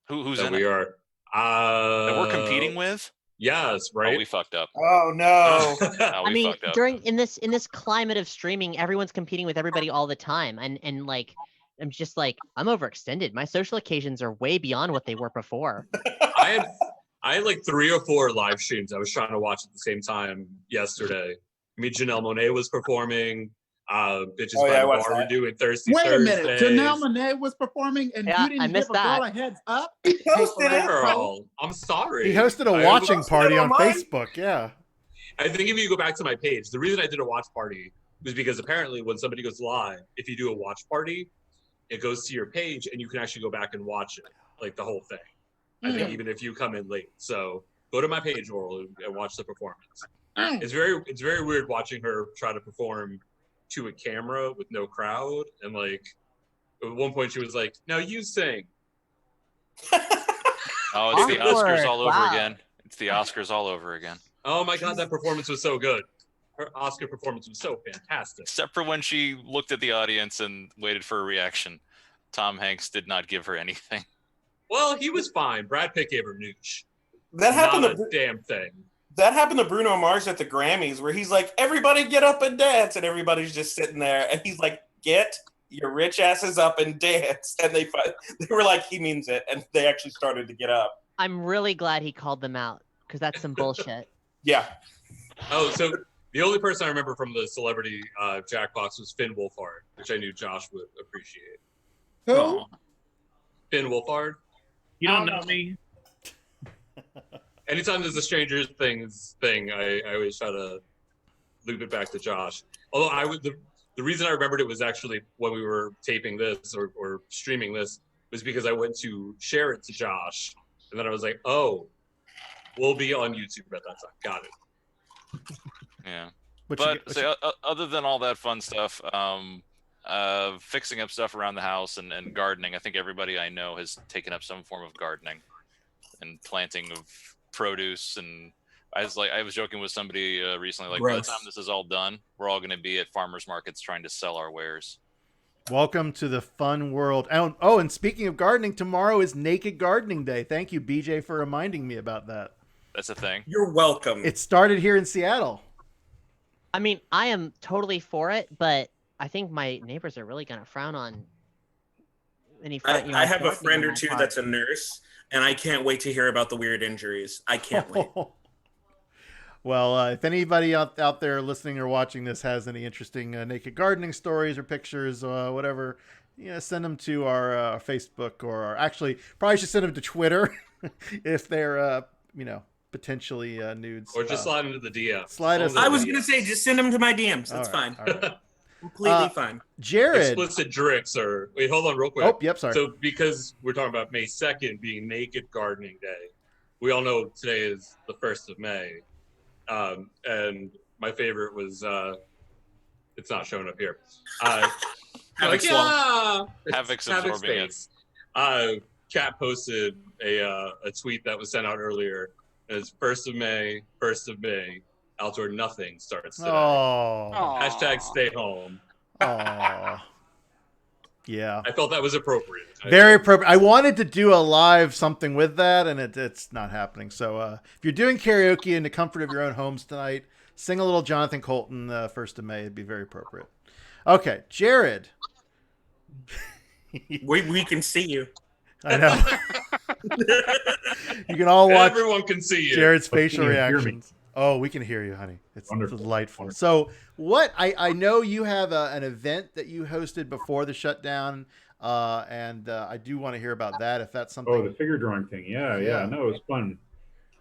Who's
that
in
we
it?
Are
that we're competing with?
Yes, right.
Oh, we fucked up.
Oh no.
No, we
I mean,
fucked up.
in this climate of streaming, everyone's competing with everybody all the time, and like I'm just like I'm overextended. My social occasions are way beyond what they were before.
I had like 3 or 4 live streams I was trying to watch at the same time yesterday. I mean, Janelle Monáe was performing. Bitches by the bar were doing Thirsty
Wait
Thursdays.
a minute, Janelle Monáe was performing and
Yeah,
you didn't
I
give
missed
a
that.
girl a heads up?
Girl, I'm sorry.
He hosted a
I
watching party on
mine.
Facebook. Yeah.
I think if you go back to my page, the reason I did a watch party was because apparently when somebody goes live, if you do a watch party, it goes to your page and you can actually go back and watch it, like the whole thing. I think even if you come in late. So go to my page, Oral, and watch the performance. It's very weird watching her try to perform to a camera with no crowd, and like at one point she was like, "Now you sing."
Oh, it's the Oscars all over
Wow.
again. It's the Oscars all over again.
Oh my god, that performance was so good. Her Oscar performance was so fantastic.
Except for when she looked at the audience and waited for a reaction. Tom Hanks did not give her anything.
Well, he was fine. Brad Pitt gave her nooch.
That happened
Not
to
a damn thing.
That happened to Bruno Mars at the Grammys, where he's like, "Everybody get up and dance," and everybody's just sitting there, and he's like, "Get your rich asses up and dance." And they were like, "He means it," and they actually started to get up.
I'm really glad he called them out because that's some bullshit.
Yeah.
Oh, so the only person I remember from the celebrity Jackbox was Finn Wolfhard, which I knew Josh would appreciate.
Who?
Finn Wolfhard.
You don't know me.
Anytime there's a Stranger Things thing, I always try to loop it back to Josh. Although the reason I remembered it was actually when we were taping this or streaming this was because I went to share it to Josh, and then I was like, "Oh, we'll be on YouTube at that time." Got it.
Yeah.
But
Other than all that fun stuff, fixing up stuff around the house and gardening, I think everybody I know has taken up some form of gardening and planting of produce. And I was joking with somebody recently, like, by the time this is all done, we're all going to be at farmers markets trying to sell our wares.
Welcome to the fun world. Oh, and speaking of gardening, tomorrow is Naked Gardening Day. Thank you, BJ, for reminding me about that.
That's a thing.
You're welcome.
It started here in Seattle.
I mean, I am totally for it, but I think my neighbors are really gonna frown on any.
I have a friend or two that's a nurse, and I can't wait to hear about the weird injuries. I can't wait.
Well, if anybody out there listening or watching this has any interesting naked gardening stories or pictures, whatever, send them to our Facebook, or actually probably should send them to Twitter if they're potentially nudes.
Or just slide into the DM.
Slide us.
I was gonna say just send them to my DMs. That's fine.
All right.
Completely fine.
Jared.
Explicit Drix or wait, hold on real quick.
Oh, yep, sorry.
So because we're talking about May 2nd being Naked Gardening Day, we all know today is the 1st of May. And my favorite was it's not showing up here.
Havoc's
Havoc's absorbing it.
Kat posted a tweet that was sent out earlier. It's 1st of May, outdoor nothing starts today.
Oh.
Hashtag stay home.
Oh. Yeah.
I felt that was appropriate.
Very appropriate. I wanted to do a live something with that, and it's not happening. So if you're doing karaoke in the comfort of your own homes tonight, sing a little Jonathan Colton 1st of May. It'd be very appropriate. Okay, Jared.
We can see you.
I know. You can all watch.
Everyone can see you.
Jared's facial
Can you hear me?
reactions. Oh, we can hear you, honey. It's
Wonderful.
delightful. So what I know you have an event that you hosted before the shutdown. and I do want to hear about that if that's something.
Oh, the figure drawing thing. Yeah. No, it was fun.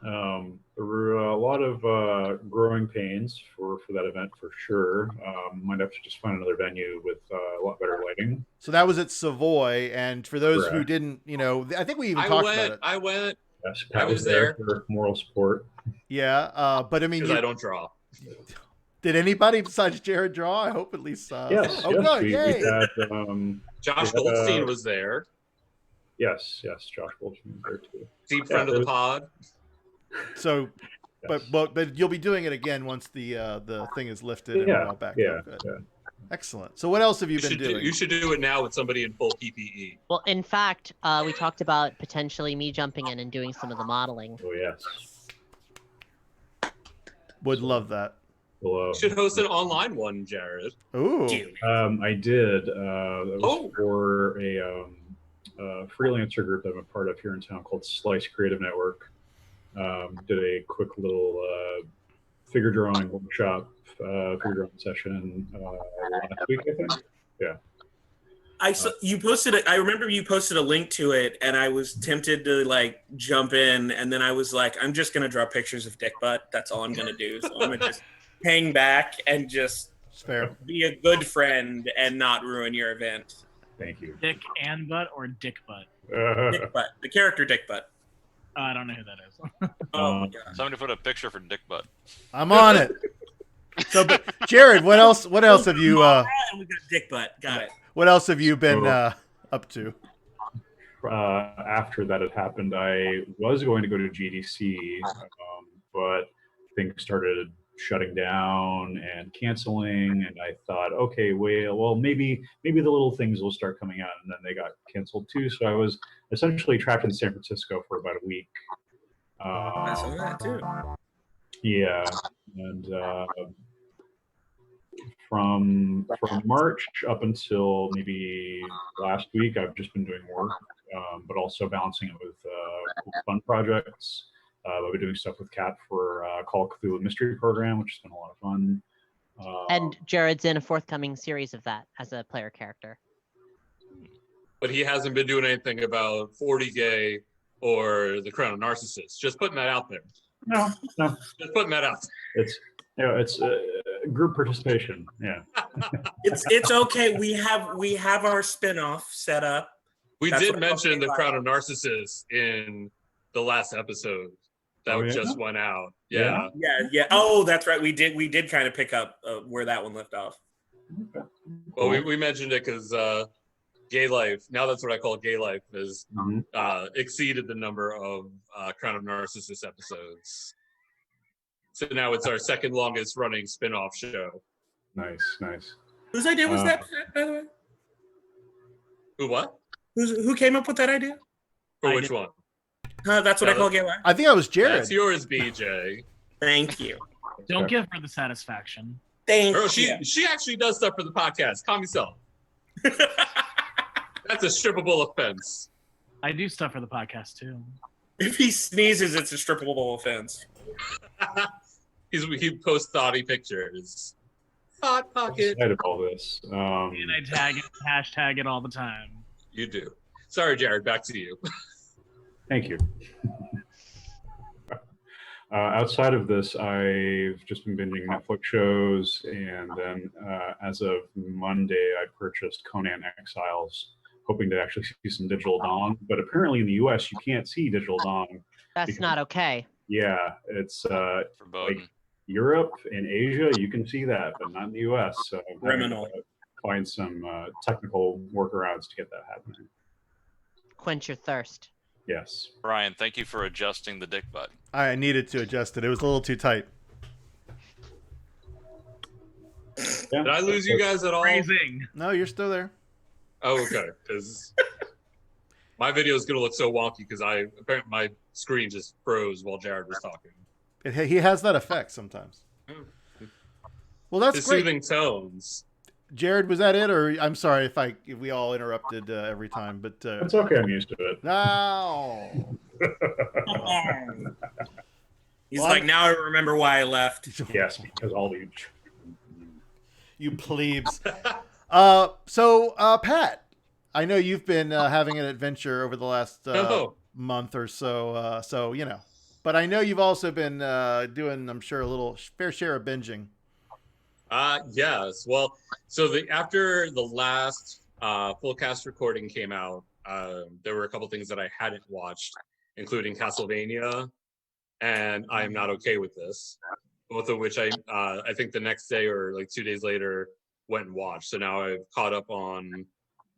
There were a lot of growing pains for that event for sure. Might have to just find another venue with a lot better lighting.
So that was at Savoy, and for those who
Correct.
didn't, I think we even talked about it.
I went.
Yes,
I
Pat
was
there
there.
for moral support.
Yeah, but I mean,
Because I don't draw.
did anybody besides Jared draw? I hope at least.
Yes,
Oh,
yes,
good,
we
yay!
had
Josh
we had,
Goldstein was there.
yes, Josh Goldstein was there too.
Deep friend of the pod.
So,
Yes.
but you'll be doing it again once the thing is lifted and we're all back.
Yeah,
Oh, good.
yeah.
Excellent. So what else have you been doing?
You should do it now with somebody in full PPE.
Well, in fact, we talked about potentially me jumping in and doing some of the modeling.
Oh yes.
Would love that.
Well,
You should host an online one, Jared.
Ooh.
I did. That was for a freelancer group that I'm a part of here in town called Slice Creative Network. Did a quick little figure drawing workshop, figure drawing session last week, I think. Yeah.
You posted it. I remember you posted a link to it, and I was tempted to like jump in, and then I was like, I'm just gonna draw pictures of dick butt. That's all I'm gonna do. So I'm gonna just hang back and just be a good friend and not ruin your event.
Thank you.
Dick and butt or dick butt?
Dick butt. The character dick butt.
I don't know who that is.
Oh my god.
Somebody put a picture for Dick Butt.
I'm on it. So, but Jared, what else have you?
We got dick butt. Got it.
What else have you been up to?
After that had happened, I was going to go to GDC, but things started shutting down and canceling, and I thought, okay, well, maybe the little things will start coming out, and then they got canceled too. So I was essentially trapped in San Francisco for about a week.
I saw that too.
Yeah, and from March up until maybe last week, I've just been doing work, but also balancing it with fun projects. I've been doing stuff with Kat for Call of Cthulhu Mystery Program, which has been a lot of fun.
And Jared's in a forthcoming series of that as a player character.
But he hasn't been doing anything about 40 Gay or the Crown of Narcissists. Just putting that out there.
No.
Just putting that out there.
It's group participation. Yeah.
It's okay. We have our spin-off set up.
We
That's
did
what
mention the
I'm
Crown of Narcissists in the last episode that just went out. Yeah.
Oh, that's right. We did kind of pick up where that one left off.
Okay.
Well, we mentioned it because Gay Life, now that's what I call Gay Life, has exceeded the number of Crown of Narcissists episodes. So now it's our second longest running spin-off show.
Nice.
Whose idea was that, by the way?
Who what?
Who came up with that idea?
For which one?
That's what I call Gay Life.
I think that was Jared.
That's yours, BJ.
Thank you.
Don't give her the satisfaction.
Thank
Girl,
you.
she actually does stuff for the podcast. Calm yourself. That's a strippable offense.
I do stuff for the podcast too.
If he sneezes, it's a strippable offense.
He posts thoughty pictures. Thought pocket.
Outside of all this,
And I hashtag it all the time.
You do. Sorry, Jared. Back to you.
thank you. Outside of this, I've just been binging Netflix shows, and then as of Monday, I purchased Conan Exiles, hoping to actually see some digital dong. But apparently in the U.S., you can't see digital dong.
That's not okay.
Yeah, it's
Verboten.
like Europe and Asia, you can see that, but not in the U.S. So I'm having
Criminal.
to find some technical workarounds to get that happening.
Quench your thirst.
Yes.
Brian, thank you for adjusting the dick butt.
I needed to adjust it. It was a little too tight.
Yeah.
Did I lose you guys at all?
Phrasing.
No, you're still there.
Oh, okay. Because my video is gonna look so wonky because apparently my screen just froze while Jared was talking.
He has that effect sometimes. Well, that's
His
great.
soothing tones.
Jared, was that it, or I'm sorry if we all interrupted every time, but
It's okay, I'm used to it.
no.
He's like, now I remember why I left.
Yes, because all the
You plebes. So Pat, I know you've been having an adventure over the last
Oh.
month or so. So you know, but I know you've also been doing, I'm sure, a little fair share of binging.
Yes. Well, so after the last full cast recording came out, there were a couple things that I hadn't watched, including Castlevania and I Am Not Okay with This, both of which I think the next day or like 2 days later went and watched. So now I've caught up on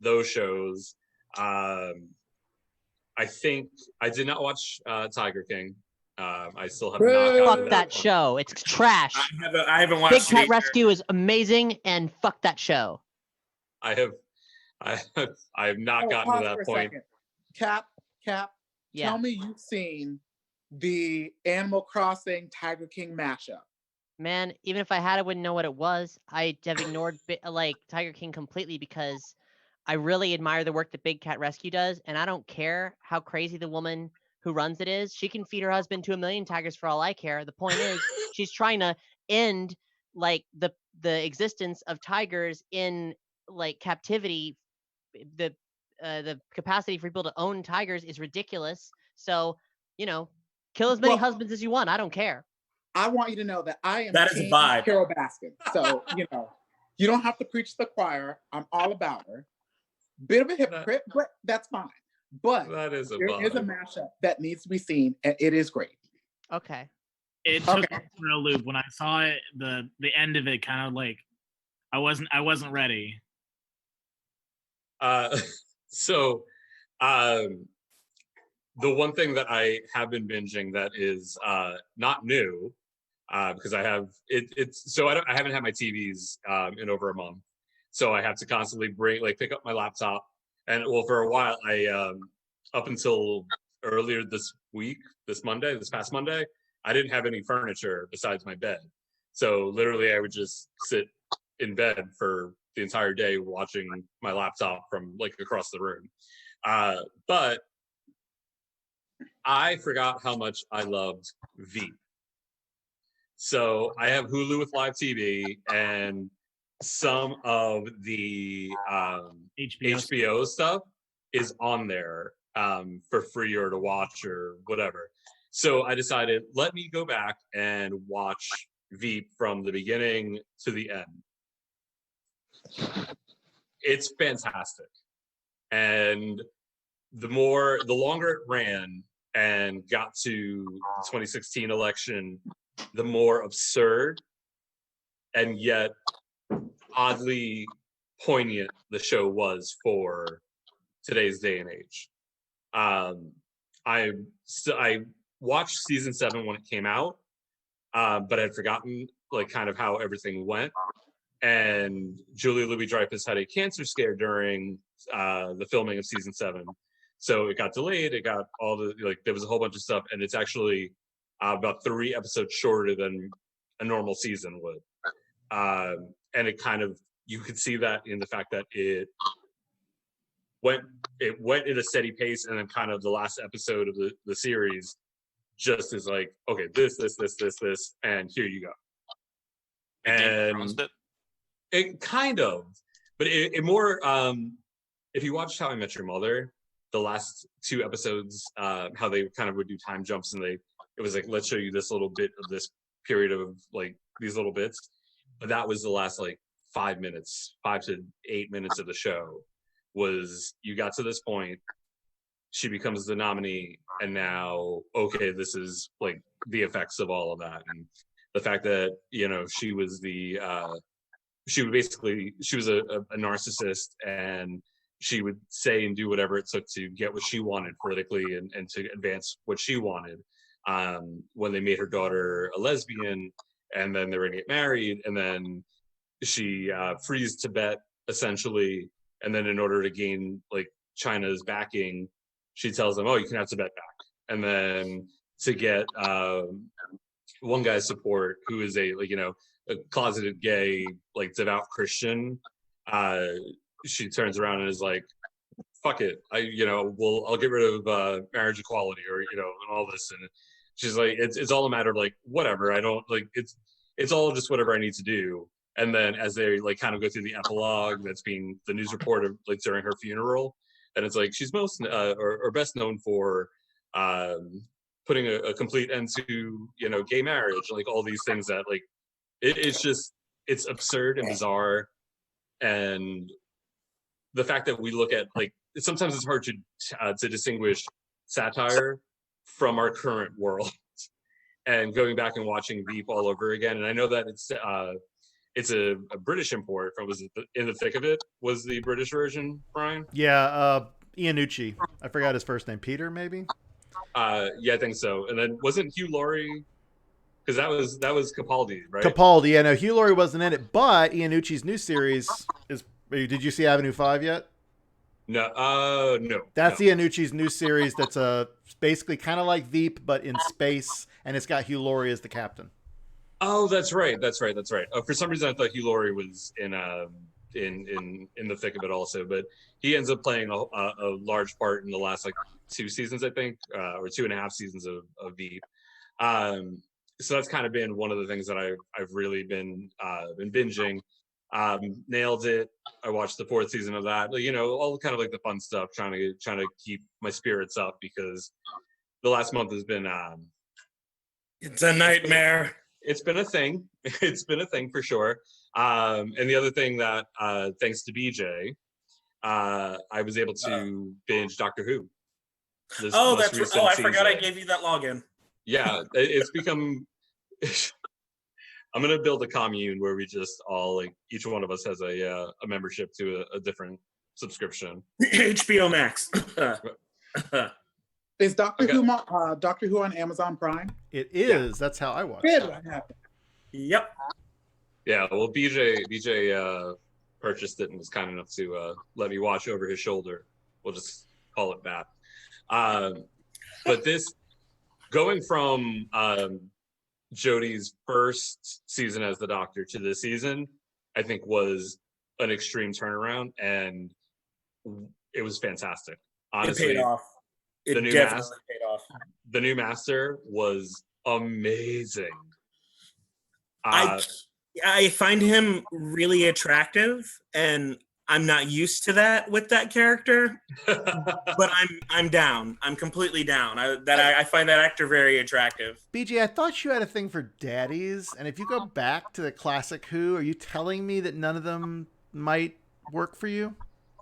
those shows. I think I did not watch Tiger King. I still have not gotten
Fuck
to
that
point.
show. It's trash.
I haven't
Big
watched
Cat
it.
Rescue is amazing, and fuck that show.
I have not gotten to
Pause
that
for a
point.
second. Cap,
Yeah.
tell me you've seen the Animal Crossing Tiger King mashup.
Man, even if I had, I wouldn't know what it was. I have ignored like Tiger King completely because I really admire the work that Big Cat Rescue does, and I don't care how crazy the woman who runs it is. She can feed her husband to 1,000,000 tigers for all I care. The point is, she's trying to end like the existence of tigers in like captivity. The capacity for people to own tigers is ridiculous. So, you know, kill as many husbands as you want. I don't care.
I want you to know that I am
That is a
Team
vibe.
Carol Baskin. So, you know, you don't have to preach to the choir. I'm all about her. Bit of a hypocrite, but that's fine. But
That is a
there is a
vibe.
mashup that needs to be seen, and it is great.
Okay.
It took me for a loop when I saw it. The end of it kind of like I wasn't ready.
So the one thing that I have been binging that is not new, because I have it's so I haven't had my TVs in over a month, so I have to constantly pick up my laptop, and well, for a while I up until earlier this past Monday, I didn't have any furniture besides my bed, so literally I would just sit in bed for the entire day watching my laptop from like across the room. But I forgot how much I loved Veep. So I have Hulu with live TV, and some of the HBO stuff is on there for free or to watch or whatever. So I decided, let me go back and watch Veep from the beginning to the end. It's fantastic. And the longer it ran and got to the 2016 election, the more absurd and yet oddly poignant the show was for today's day and age. I watched season 7 when it came out, but I'd forgotten like kind of how everything went. And Julia Louis-Dreyfus had a cancer scare during the filming of season 7. So it got delayed. It got all the, there was a whole bunch of stuff. And it's actually about 3 episodes shorter than a normal season would. And it kind of, you could see that in the fact that it went at a steady pace. And then kind of the last episode of the series just is like, okay, this, and here you go. And it kind of, but it more, if you watched How I Met Your Mother, the last 2 episodes, how they kind of would do time jumps, and it was like, let's show you this little bit of this period of like these little bits. But that was the last like 5 to 8 minutes of the show. Was you got to this point, she becomes the nominee, and now, okay, this is like the effects of all of that, and the fact that, you know, she was she was a narcissist, and she would say and do whatever it took to get what she wanted politically and to advance what she wanted. When they made her daughter a lesbian, and then they were gonna get married, and then she frees Tibet essentially, and then in order to gain like China's backing, she tells them, "Oh, you can have Tibet back," and then to get one guy's support, who is a closeted gay, like devout Christian, she turns around and is like, fuck it, I'll get rid of marriage equality, or and all this, and she's like, it's all a matter of like, whatever, I don't like, it's all just whatever I need to do. And then as they like kind of go through the epilogue, that's being the news report of like during her funeral, and it's like she's most or best known for putting a complete end to gay marriage, like all these things that like it's absurd and bizarre, and the fact that we look at like sometimes it's hard to distinguish satire from our current world, and going back and watching Veep all over again, and I know that it's a British import from In the Thick of It was the British version, Brian?
Yeah, Iannucci. I forgot his first name. Peter, maybe?
Yeah, I think so. And then wasn't Hugh Laurie, because that was Capaldi, right?
Capaldi, yeah, no, Hugh Laurie wasn't in it, but Iannucci's new series is. Did you see Avenue 5 yet?
No, no.
That's
no.
Iannucci's new series. That's basically kind of like Veep, but in space, and it's got Hugh Laurie as the captain.
Oh, that's right. For some reason, I thought Hugh Laurie was in the thick of it also, but he ends up playing a large part in the last like 2 seasons, I think, or 2.5 seasons of Veep. So that's kind of been one of the things that I've really been binging. Nailed it. I watched the 4th season of that. All kind of like the fun stuff, trying to keep my spirits up, because the last month has been
it's a nightmare.
It's been a thing. It's been a thing for sure. And the other thing that thanks to BJ, I was able to binge Doctor Who.
That's right. I forgot I gave you that login.
Yeah, it's become I'm gonna build a commune where we just all like each one of us has a membership to a different subscription.
HBO Max.
Is Doctor Who on Amazon Prime?
It is. Yeah. That's how I watch
it.
Yep.
Yeah. Well, BJ purchased it and was kind enough to let me watch over his shoulder. We'll just call it that. But this going from Jodie's first season as the Doctor to this season, I think was an extreme turnaround, and it was fantastic. Honestly,
it paid off. It definitely paid off.
The new Master was amazing.
I find him really attractive, and I'm not used to that with that character. But I'm down. I'm completely down. I find that actor very attractive.
BJ, I thought you had a thing for daddies, and if you go back to the classic Who, are you telling me that none of them might work for you?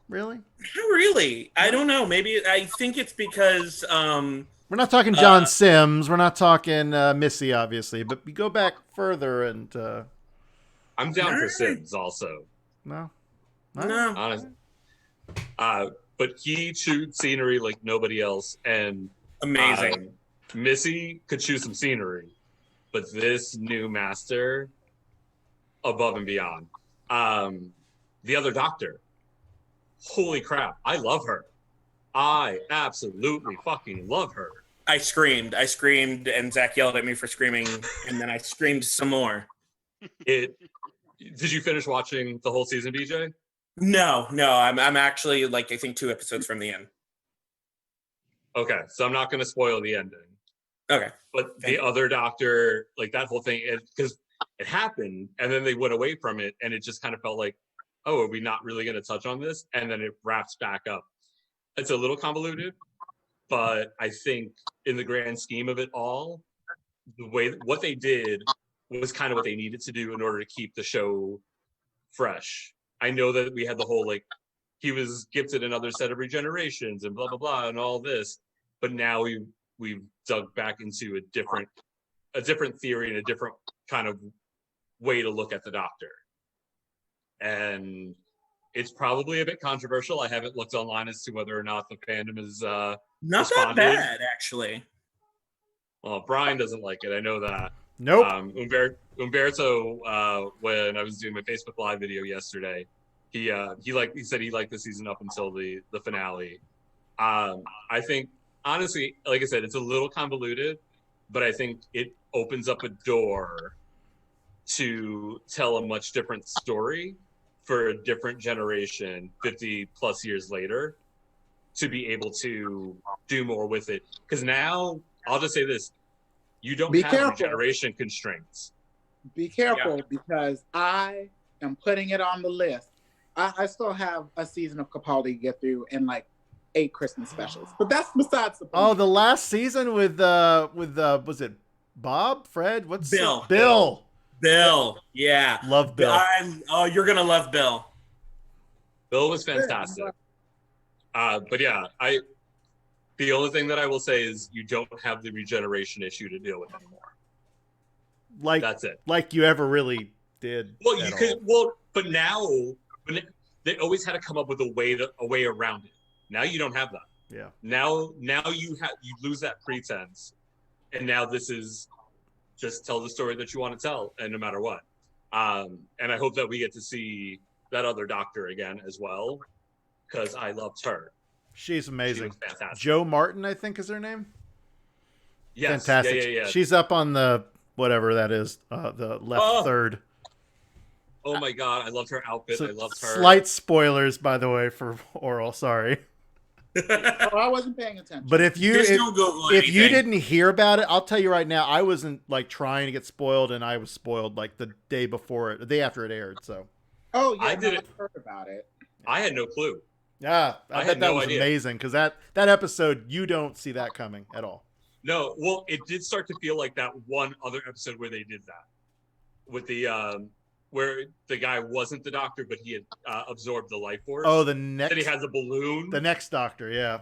Really?
Not really. I don't know. Maybe I think it's because
we're not talking John Sims. We're not talking Missy, obviously. But we go back further, and
I'm down for Sims also.
No.
Honestly. But he chewed scenery like nobody else, and
amazing.
Missy could chew some scenery, but this new Master, above and beyond. The other Doctor. Holy crap, I love her. I absolutely fucking love her.
I screamed, and Zach yelled at me for screaming, and then I screamed some more.
Did you finish watching the whole season, BJ?
No, I'm actually like I think 2 episodes from the end.
Okay, so I'm not going to spoil the ending.
Okay,
but the other Doctor, like that whole thing, because it happened, and then they went away from it, and it just kind of felt like, oh, are we not really going to touch on this? And then it wraps back up. It's a little convoluted, but I think in the grand scheme of it all, what they did was kind of what they needed to do in order to keep the show fresh. I know that we had the whole like he was gifted another set of regenerations and blah blah blah and all this, but now we've dug back into a different theory and a different kind of way to look at the Doctor. And it's probably a bit controversial. I haven't looked online as to whether or not the fandom is
not
responded.
That bad, actually.
Well, Brian doesn't like it. I know that.
Nope.
Umberto, when I was doing my Facebook Live video yesterday, he said he liked the season up until the finale. I think honestly, like I said, it's a little convoluted, but I think it opens up a door to tell a much different story for a different generation 50 plus years later to be able to do more with it. Because now, I'll just say this, you don't have regeneration constraints.
Be careful, because I am putting it on the list. I still have a season of Capaldi to get through and like 8 Christmas specials, but that's besides the point.
Oh, the last season with was it Bob, Fred? What's
Bill.
Bill.
Yeah.
Love Bill.
You're gonna love Bill.
Bill was fantastic. But yeah, the only thing that I will say is you don't have the regeneration issue to deal with anymore.
Like
that's it.
Like you ever really did.
Well, you could. Well, but now they always had to come up with a way around it. Now you don't have that.
Yeah.
Now you lose that pretense, and now this is just tell the story that you want to tell, and no matter what. And I hope that we get to see that other doctor again as well, because I loved her.
She's amazing.
She was fantastic.
Joe Martin, I think, is her name.
Yes.
Fantastic.
Yeah.
She's up on the whatever that is, the left third.
Oh my God, I loved her outfit.
So,
I loved her.
Slight spoilers, by the way, for Oral. Sorry.
Oh, I wasn't paying attention.
But if you
anything.
didn't hear about it, I'll tell you right now, I wasn't like trying to get spoiled, and I was spoiled like the day after it aired. So.
Oh yeah,
I've
heard about it.
I had no clue.
Yeah, I bet that was amazing because that episode you don't see that coming at all.
No, well, it did start to feel like that one other episode where they did that with the where the guy wasn't the doctor, but he had absorbed the life force.
Oh, the next.
Then he has a balloon.
The next doctor, yeah.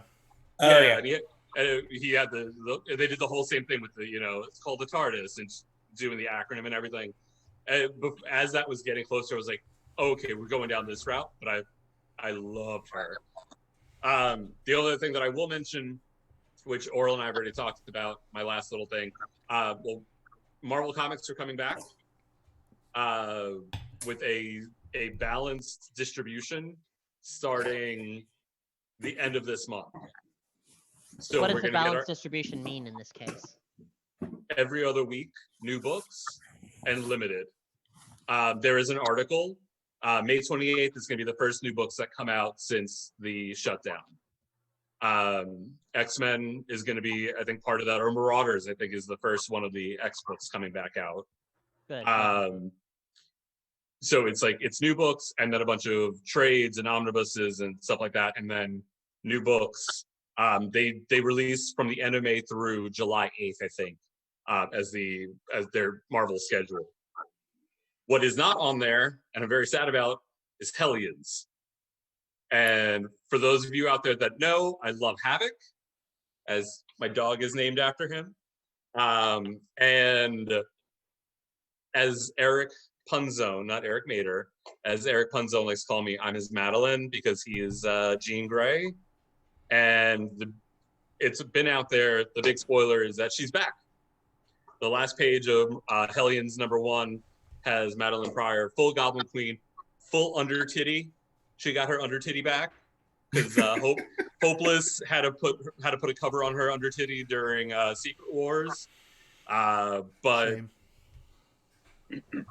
And he had they did the whole same thing with the it's called the TARDIS and doing the acronym and everything. And as that was getting closer, I was like, oh, okay, we're going down this route. But I loved her. The other thing that I will mention, which Oral and I have already talked about, my last little thing. Well, Marvel Comics are coming back with a balanced distribution starting the end of this month. So
what does the balanced distribution mean in this case?
Every other week, new books and limited. There is an article. May 28th is going to be the first new books that come out since the shutdown. X-Men is going to be, I think, part of that, or Marauders, I think, is the first one of the X books coming back out.
Good.
So it's new books and then a bunch of trades and omnibuses and stuff like that, and then new books. They release from the end of May through July 8th, I think, as their Marvel schedule. What is not on there, and I'm very sad about, is Hellions. And for those of you out there that know, I love Havoc, as my dog is named after him. And as Eric Punzone, not Eric Mater, as Eric Punzone likes to call me, I'm his Madeline because he is Jean Grey. And it's been out there. The big spoiler is that she's back. The last page of Hellions #1 has Madeline Pryor, full Goblin Queen, full under titty. She got her under titty back because Hopeless had to put a cover on her under titty during Secret Wars. But
Shame.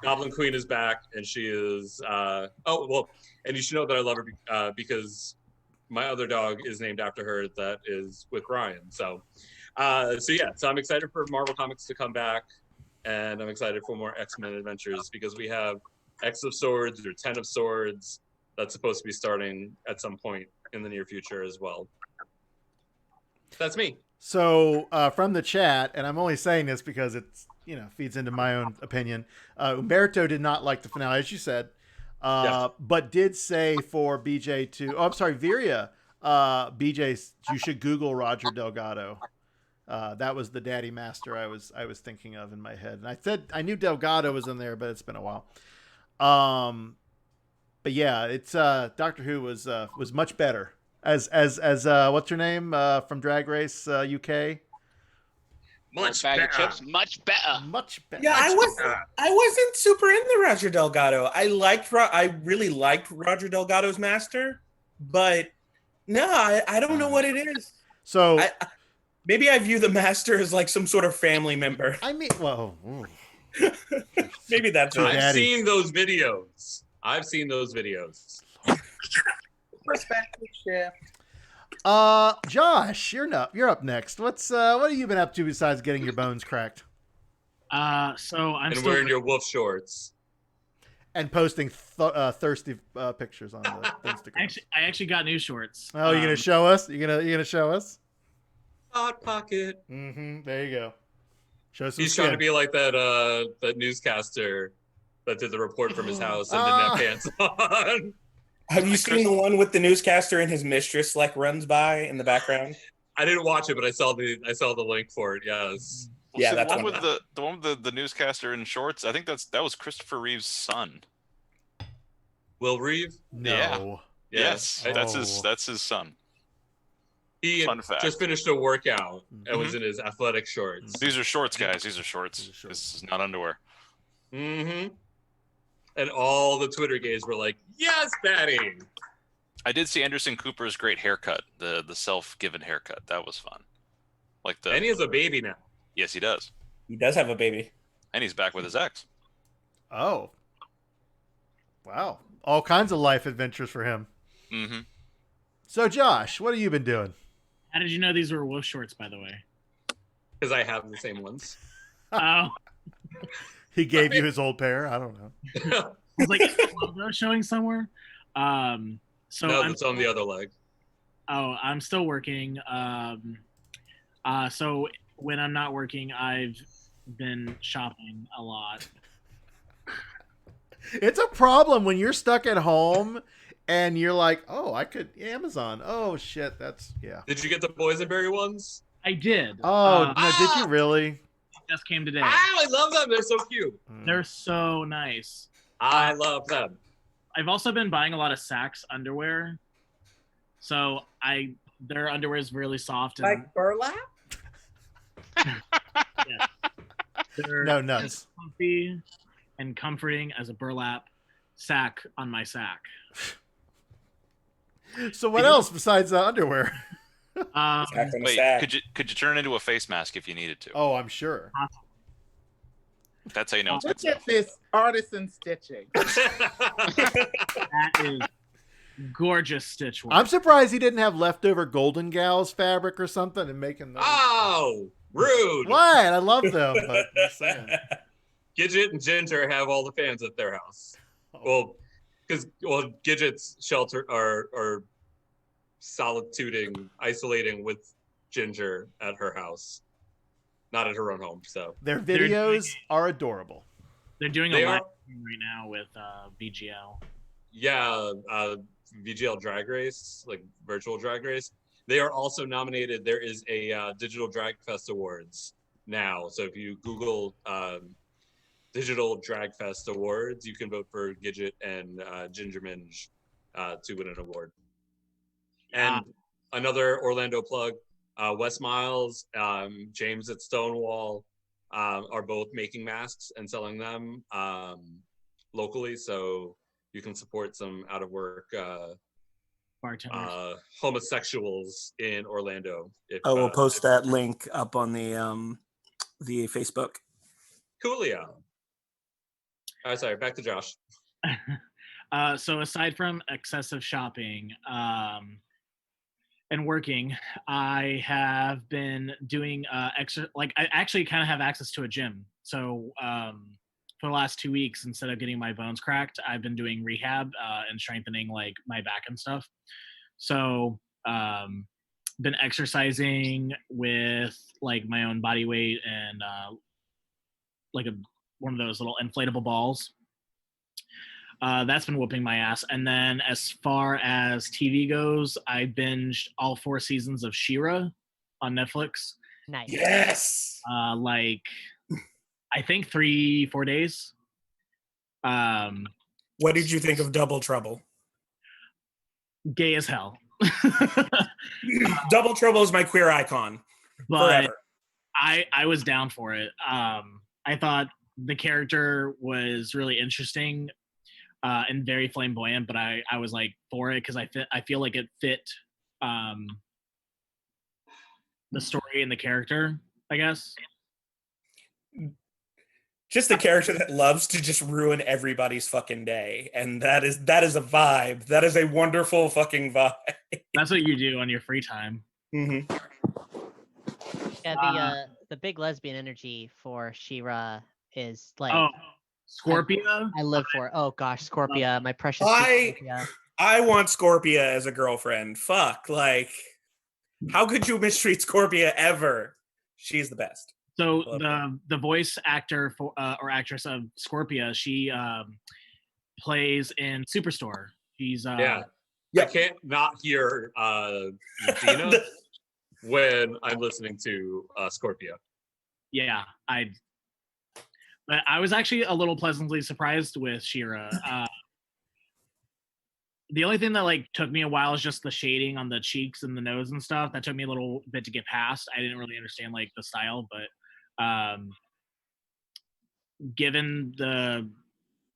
Goblin Queen is back, and she is. And you should know that I love her because my other dog is named after her. That is with Brian. So I'm excited for Marvel Comics to come back, and I'm excited for more X-Men adventures because we have X of Swords or 10 of Swords that's supposed to be starting at some point in the near future as well. That's me.
So from the chat, and I'm only saying this because it's feeds into my own opinion. Umberto did not like the finale, as you said, but did say for BJ Viria, BJ, you should Google Roger Delgado. That was the daddy master I was thinking of in my head, and I said I knew Delgado was in there, but it's been a while. But yeah, it's Doctor Who was much better as what's her name from Drag Race UK.
Much better. Chips, much better.
Much better.
Yeah, I wasn't super into Roger Delgado. I really liked Roger Delgado's master, but no, I don't know what it is.
So
maybe I view the master as like some sort of family member.
I mean, well,
maybe that's
I've
it.
seen those videos.
Perspective shift.
Josh, you're up next. What have you been up to besides getting your bones cracked?
So I'm
and
still
wearing your wolf shorts.
and posting thirsty pictures on the Instagram.
I actually got new shorts.
Oh, you're gonna show us? You gonna show us?
Hot pocket.
There you go. Show some
He's
skin.
trying to be like that newscaster that did the report from his house and didn't have pants on.
Have you seen the one with the newscaster and his mistress like runs by in the background?
I didn't watch it, but I saw the link for it. Yes.
Yeah,
so
that's
the one with the one with the newscaster in shorts. I think that was Christopher Reeve's son.
Will Reeve?
No.
Yeah. Yes, that's his son.
He
Fun fact.
just finished a workout and was in his athletic shorts.
These are shorts, guys. These are shorts. This is not underwear.
Mm-hmm. And all the Twitter gays were like, "Yes, Betty."
I did see Anderson Cooper's great haircut, the self-given haircut. That was fun.
And he has a baby now.
Yes, he does.
He does have a baby.
And he's back with his ex.
Oh. Wow. All kinds of life adventures for him.
Mm-hmm.
So, Josh, what have you been doing?
How did you know these were wolf shorts, by the way?
Because I have the same ones.
Oh.
He gave you his old pair? I don't know.
It's like a logo showing somewhere. So
no, it's on the other leg.
Oh, I'm still working. So when I'm not working, I've been shopping a lot.
It's a problem when you're stuck at home and you're like, oh, I could Amazon. Oh, shit. That's, yeah.
Did you get the boysenberry ones?
I did.
Oh, no, did you really?
Just came today.
I love them. They're so cute.
They're so nice.
I love them.
I've also been buying a lot of Saks underwear. So their underwear is really soft. And,
Like burlap?
yeah. They're
No nuts.
comfy and comforting as a burlap sack on my sack.
So what else besides underwear?
Wait, could you turn it into a face mask if you needed to?
Oh, I'm sure.
That's how you know it's good
Look at
stuff.
this artisan stitching.
That is gorgeous stitch work.
I'm surprised he didn't have leftover Golden Gals fabric or something and making those.
Oh, rude.
What? I love them, but I'm just saying.
Gidget and Ginger have all the fans at their house. Well, because Gidget's shelter are isolating with Ginger at her house, not at her own home. So
their videos are adorable.
They're doing a live stream right now with VGL.
Yeah, VGL Drag Race, like virtual Drag Race. They are also nominated. There is a Digital Drag Fest Awards now. So if you Google Digital Drag Fest Awards, you can vote for Gidget and Ginger Minge to win an award. And another Orlando plug, Wes Miles, James at Stonewall are both making masks and selling them locally. So you can support some out of work homosexuals in Orlando.
We'll post that link up on the Facebook.
Coolio. Sorry, back to Josh.
So aside from excessive shopping and working, I have been doing extra. Like I actually kind of have access to a gym. So for the last 2 weeks, instead of getting my bones cracked, I've been doing rehab and strengthening like my back and stuff. So been exercising with like my own body weight and like one of those little inflatable balls. That's been whooping my ass. And then as far as TV goes, I binged all 4 seasons of She-Ra on Netflix.
Nice.
Yes.
Like I think 3-4 days.
What did you think of Double Trouble?
Gay as hell.
Double Trouble is my queer icon.
But
forever.
I was down for it. I thought the character was really interesting and very flamboyant, but I was like for it because I feel like it fit the story and the character, I guess.
Just the character that loves to just ruin everybody's fucking day, and that is a vibe. That is a wonderful fucking vibe.
That's what you do on your free time.
Mm-hmm.
Yeah, the big lesbian energy for She-Ra is like
Scorpia.
I live for it. Oh gosh, Scorpia, my precious Scorpia.
I want Scorpia as a girlfriend. Fuck, like, how could you mistreat Scorpia ever? She's the best.
So the voice actor for or actress of Scorpia, she plays in Superstore. She's
I can't not hear Gina when I'm listening to Scorpia.
Yeah, but I was actually a little pleasantly surprised with Shira. The only thing that like took me a while is just the shading on the cheeks and the nose and stuff. That took me a little bit to get past. I didn't really understand like the style, but given the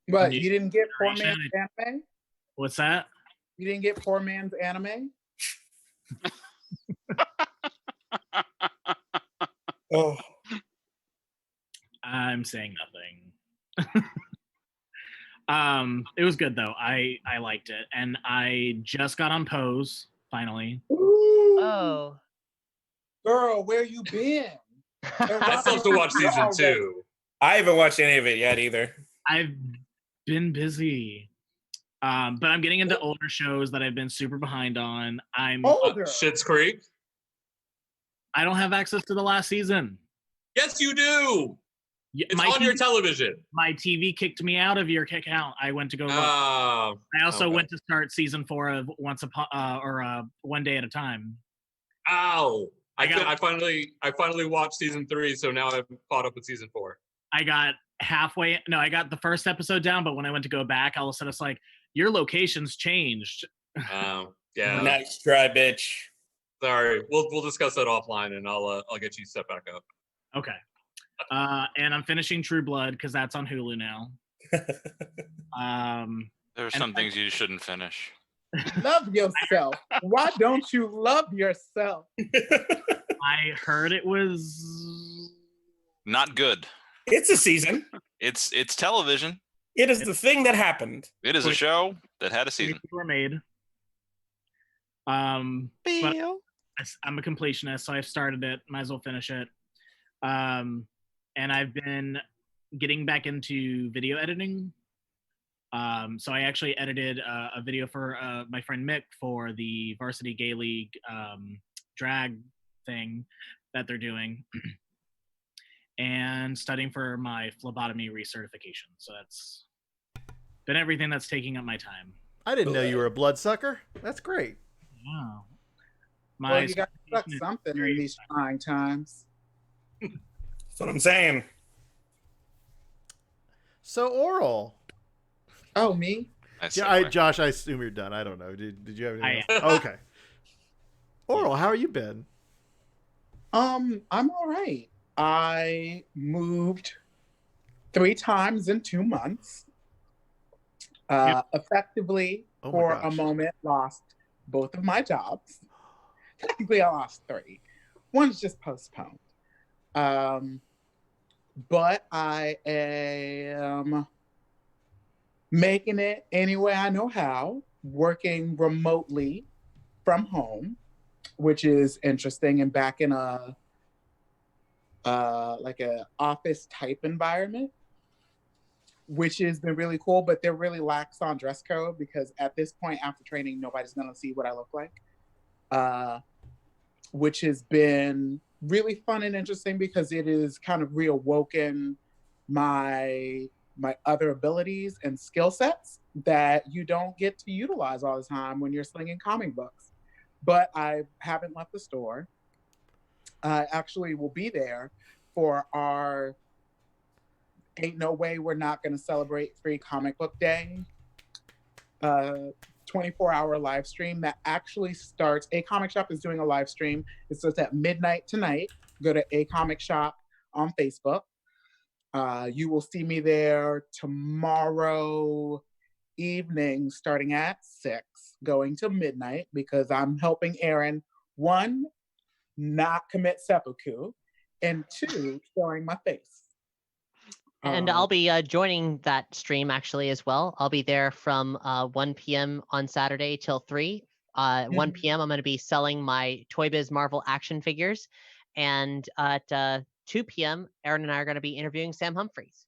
But you didn't get poor man's anime?
What's that?
You didn't get poor man's anime?
Oh,
I'm saying nothing. It was good though. I liked it, and I just got on Pose finally.
Ooh.
Oh,
girl, where you been?
I still have to watch season 2.
I haven't watched any of it yet either.
I've been busy. But I'm getting into older shows that I've been super behind on. I'm
older.
Schitt's Creek.
I don't have access to the last season.
Yes, you do. It's on
TV,
your television.
My TV kicked me out of your account. I went to go look.
I
also went to start season 4 of One Day at a Time.
Ow! I finally watched season 3, so now I'm caught up with season 4.
I got halfway. No, I got the first episode down, but when I went to go back, all of a sudden it's like your location's changed.
Oh, yeah.
Nice try, bitch.
Sorry, we'll discuss that offline, and I'll get you set back up.
Okay. And I'm finishing True Blood because that's on Hulu now.
There are some things you shouldn't finish.
Love yourself. Why don't you love yourself?
I heard it was
Not good.
It's a season.
It's television.
It is the thing that happened.
It is a show that had a season.
Were made. But I'm a completionist, so I've started it. Might as well finish it. And I've been getting back into video editing. So I actually edited a video for my friend Mick for the Varsity Gay League drag thing that they're doing. And studying for my phlebotomy recertification. So that's been everything that's taking up my time.
I didn't know you were a bloodsucker. That's great.
Wow.
Well, you got to suck something in these trying times.
That's what I'm saying.
So Oral.
Oh, me?
Josh, I assume you're done. I don't know. Did you have anything else? Okay. Oral, how are you been?
I'm all right. I moved 3 times in 2 months. Effectively, for a moment, lost both of my jobs. Technically, I lost 3. One's just postponed. But I am making it any way I know how, working remotely from home, which is interesting, and back in a office type environment, which has been really cool, but they're really lax on dress code because at this point after training, nobody's gonna see what I look like, which has been really fun and interesting because it has kind of reawoken my other abilities and skill sets that you don't get to utilize all the time when you're slinging comic books. But I haven't left the store. I actually will be there for our Ain't No Way We're Not Gonna Celebrate Free Comic Book Day 24-hour live stream that actually starts. A Comic Shop is doing a live stream. It starts at midnight tonight. Go to A Comic Shop on Facebook. You will see me there tomorrow evening starting at 6, going to midnight because I'm helping Aaron, 1, not commit seppuku, and 2, showing my face.
And I'll be joining that stream actually as well. I'll be there from 1 p.m. on Saturday till 3. 1 p.m. I'm going to be selling my Toy Biz Marvel action figures. And at 2 p.m., Aaron and I are going to be interviewing Sam Humphries.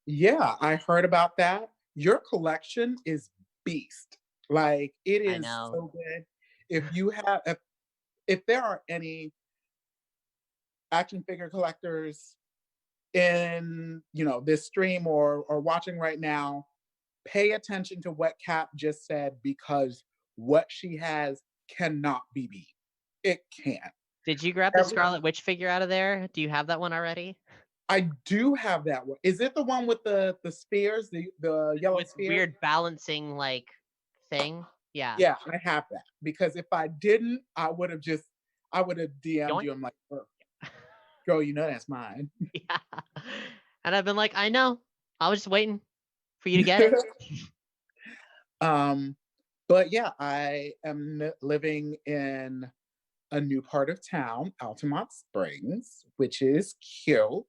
Yeah, I heard about that. Your collection is beast. Like it
I
is
know.
so good. If you have if there are any action figure collectors in, this stream or watching right now, pay attention to what Cap just said because what she has cannot be beat. It can't.
Did you grab the
Every-
Scarlet Witch figure out of there? Do you have that one already?
I do have that one. Is it the one with the spears, the yellow
With
spears?
weird balancing like thing? Yeah.
Yeah, I have that because if I didn't, I would have DM'd
Yoink.
you. I'm like, girl, that's mine.
Yeah. And I've been like, I know. I was just waiting for you to get it.
But yeah, I am living in a new part of town, Altamont Springs, which is cute.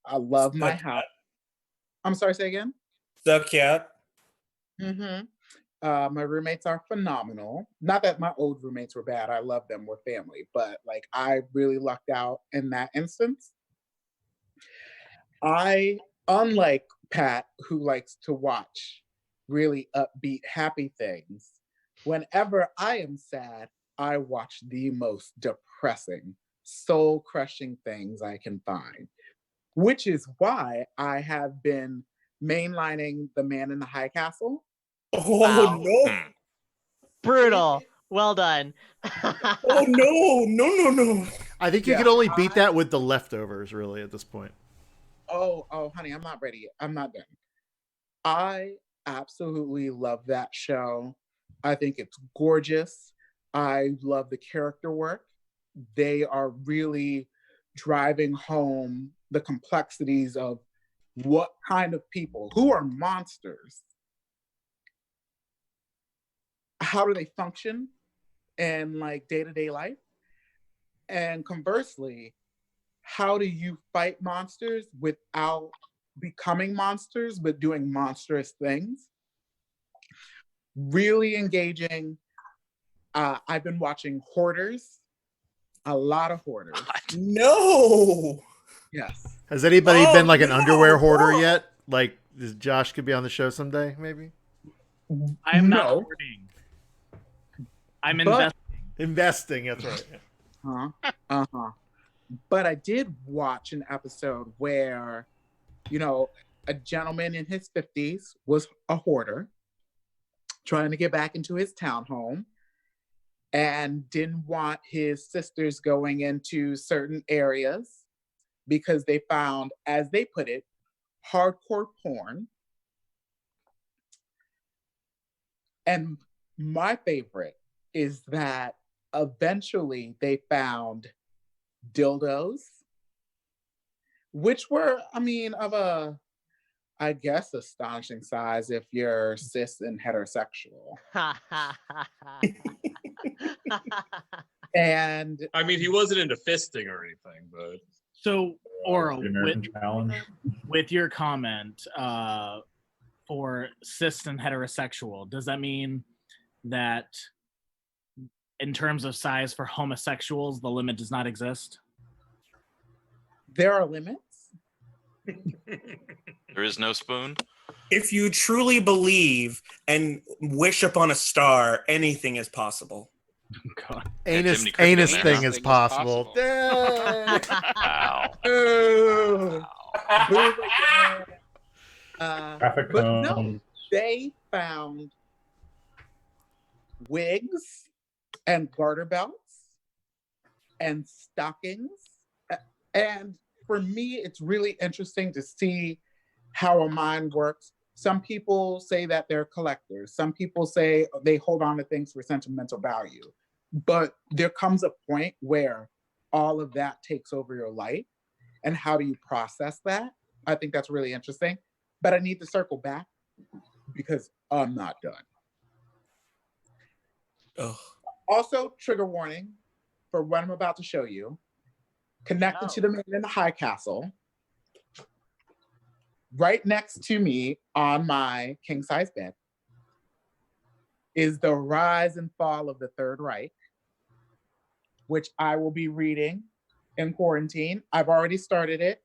I love my house. I'm sorry, say again?
So cute.
Mm-hmm. My roommates are phenomenal. Not that my old roommates were bad. I love them. We're family. But like, I really lucked out in that instance. Unlike Pat, who likes to watch really upbeat, happy things, whenever I am sad, I watch the most depressing, soul crushing things I can find, which is why I have been mainlining The Man in the High Castle.
Oh
Wow.
no!
Brutal. Well done.
Oh no!
I think you could only beat that with The Leftovers, really, at this point.
Oh, honey, I'm not ready yet. I'm not done. I absolutely love that show. I think it's gorgeous. I love the character work. They are really driving home the complexities of what kind of people, who are monsters, how do they function in like day-to-day life? And conversely, how do you fight monsters without becoming monsters, but doing monstrous things? Really engaging. I've been watching Hoarders, a lot of Hoarders.
No!
Yes.
Has anybody been like an underwear hoarder yet? Like, Josh could be on the show someday, maybe?
I'm not
No.
hoarding. I'm
But-
investing.
Investing, that's right.
But I did watch an episode where, a gentleman in his 50s was a hoarder, trying to get back into his townhome, and didn't want his sisters going into certain areas because they found, as they put it, hardcore porn. And my favorite is that eventually they found dildos, which were, of a, I guess, astonishing size if you're cis and heterosexual. And
I mean, he wasn't into fisting or anything, but
So, Aura,
The American Challenge.
with your comment for cis and heterosexual, does that mean that in terms of size for homosexuals, the limit does not exist?
there are limits.
There is no spoon.
If you truly believe and wish upon a star, anything is possible.
God.
Anus,
Jiminy Cricket
anus
in
thing
there.
is
Thing is
possible.
possible.
Wow.
Ooh.
Wow.
Boo again.
Traffic
But no,
cones.
they found wigs and garter belts and stockings. And for me, it's really interesting to see how a mind works. Some people say that they're collectors. Some people say they hold on to things for sentimental value. But there comes a point where all of that takes over your life. And how do you process that? I think that's really interesting. But I need to circle back because I'm not done.
Ugh.
Also, trigger warning for what I'm about to show you. Connected to the Man in the High Castle, right next to me on my king size bed, is The Rise and Fall of the Third Reich, which I will be reading in quarantine. I've already started it.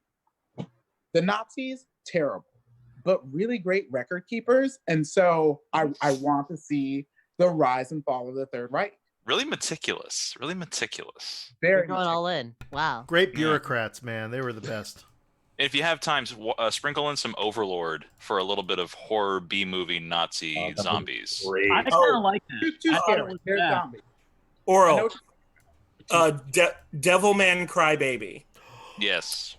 The Nazis terrible, but really great record keepers. And so I want to see the rise and fall of the Third Reich.
Really meticulous. Really meticulous.
You're
Very
going
meticulous.
all in. Wow.
Great bureaucrats, man. They were the best.
If you have time, sprinkle in some Overlord for a little bit of horror B-movie Nazi zombies.
Great.
I kind of like that.
Too
I thought it
scary.
was
They're
bad.
zombies.
Oral.
I know-
Devilman Crybaby.
Yes.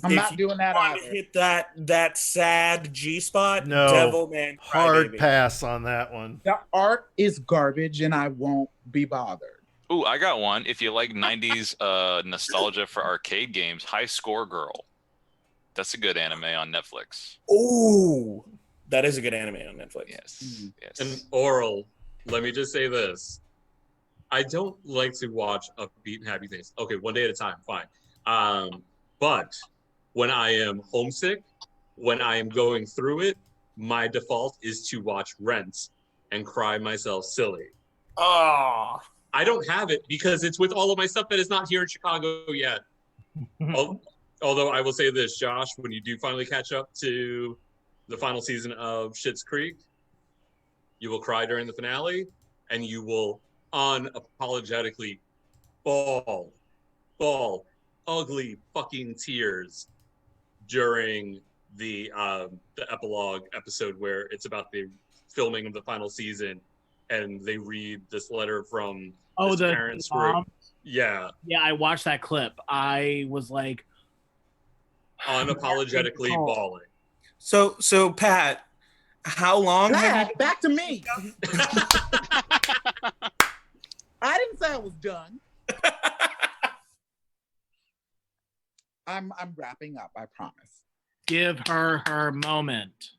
I'm
If
not
you
doing that
want to
either.
hit that sad G spot.
No.
Devilman
Hard
Crybaby.
pass on that one.
The art is garbage, and I won't be bothered.
Ooh, I got one. If you like 90s nostalgia for arcade games, High Score Girl. That's a good anime on Netflix.
Ooh, that is a good anime on Netflix.
Yes. Yes.
And Oral, let me just say this. I don't like to watch upbeat and happy things. Okay, one day at a time, fine. But when I am homesick, when I am going through it, my default is to watch Rent and cry myself silly.
Oh,
I don't have it because it's with all of my stuff that is not here in Chicago yet. Although I will say this, Josh, when you do finally catch up to the final season of Schitt's Creek, you will cry during the finale, and you will unapologetically bawl ugly fucking tears during the epilogue episode where it's about the filming of the final season, and they read this letter from his
the
parents'
mom?
group. Yeah,
Yeah, I watched that clip. I was like,
unapologetically bawling.
so Pat, how long have you?
Back to me. I didn't say I was done. I'm wrapping up. I promise.
give her her moment.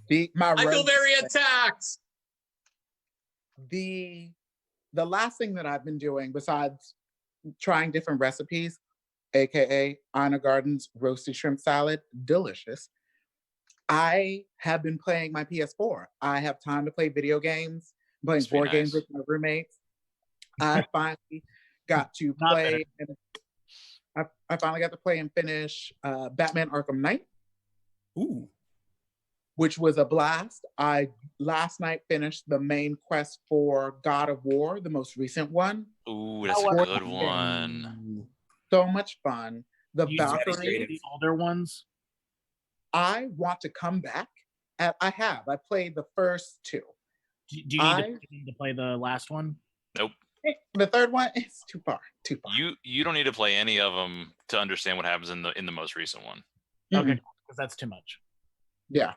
I feel very attacked.
The last thing that I've been doing, besides trying different recipes, aka Anna Garden's roasted shrimp salad, delicious, I have been playing my PS4. I have time to play video games, playing
Must be
board games
nice.
with my roommates. I finally got to
Not
play, and I finally got to play and finish Batman Arkham Knight,
Ooh,
which was a blast. I last night finished the main quest for God of War, the most recent one.
Ooh, that's a
How
good one.
So much fun. The
You
Valkyrie-
Valkyrie,
the older ones.
I want to come back. I have. I played the first two.
Do you need to play the last one?
Nope.
The third one, it's too far. Too far.
You don't need to play any of them to understand what happens in the most recent one.
Okay,
Mhm.
because that's too much.
Yeah.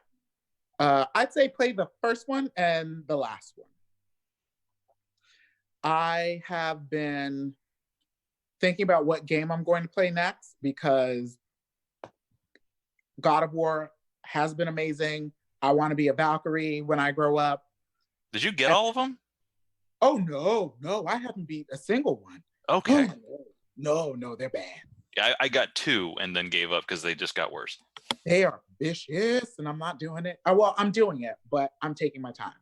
I'd say play the first one and the last one. I have been thinking about what game I'm going to play next because God of War has been amazing. I want to be a Valkyrie when I grow up.
Did you get all of them?
Oh, no, I haven't beat a single one.
Okay.
Oh, no, they're bad.
Yeah, I got 2 and then gave up because they just got worse.
They are vicious, and I'm not doing it. Well, I'm doing it, but I'm taking my time.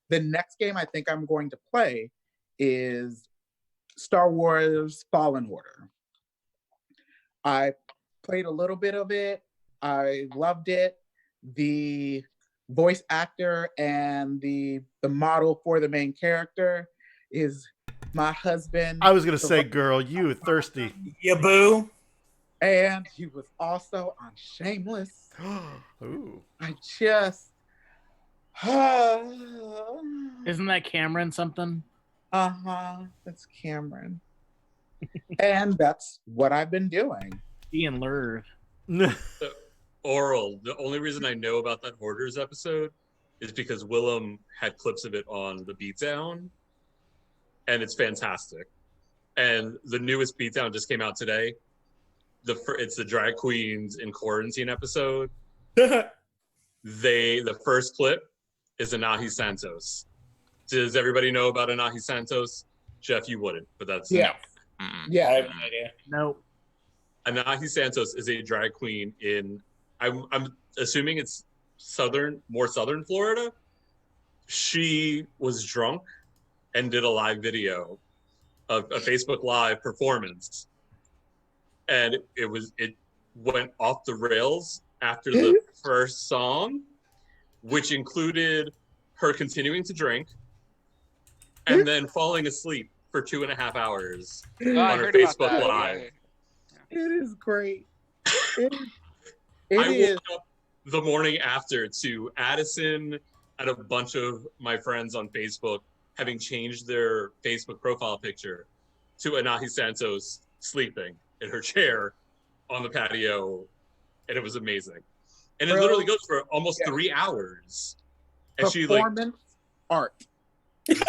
The next game I think I'm going to play is Star Wars Fallen Order. I played a little bit of it. I loved it. The voice actor and the model for the main character is my husband.
I was gonna say, girl, you thirsty.
yeah, boo.
And he was also on Shameless.
Ooh.
I just
Isn't that Cameron something?
that's Cameron. And that's what I've been doing.
Ian Lerv.
Oral, the only reason I know about that Hoarders episode is because Willem had clips of it on the Beatdown, and it's fantastic. And the newest Beatdown just came out today. It's the drag queens in quarantine episode. The first clip is Anahi Santos. Does everybody know about Anahi Santos? Jeff, you wouldn't, but that's
Yeah.
Mm-mm.
Yeah.
I have no idea.
Nope.
Anahi Santos is a drag queen in, I'm assuming it's more southern Florida. She was drunk and did a live video of a Facebook Live performance, and it went off the rails after the first song, which included her continuing to drink and then falling asleep for 2.5 hours
Oh, I
on her
heard about
Facebook
that.
Live.
It is great. It
I
is.
woke up the morning after to Addison and a bunch of my friends on Facebook having changed their Facebook profile picture to Anahi Santos sleeping in her chair on the patio, and it was amazing. And it literally goes for almost 3 hours. And she like
Performance art.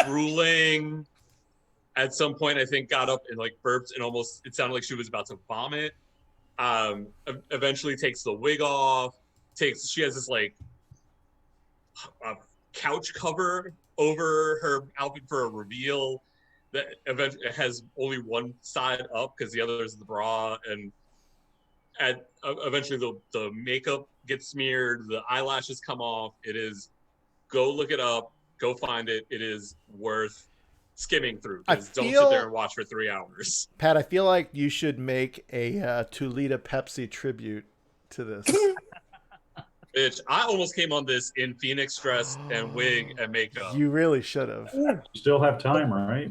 drooling. At some point, I think got up and like burped and almost it sounded like she was about to vomit. Eventually takes the wig off. She has this like couch cover over her outfit for a reveal that eventually has only one side up because the other is the bra, and eventually the makeup gets smeared, the eyelashes come off. It is, go look it up, go find it. It is worth skimming through, because don't sit there and watch for 3 hours.
Pat, I feel like you should make a 2 liter Pepsi tribute to this.
Bitch, I almost came on this in Phoenix dress and wig and makeup.
You really should have.
You still have time, right?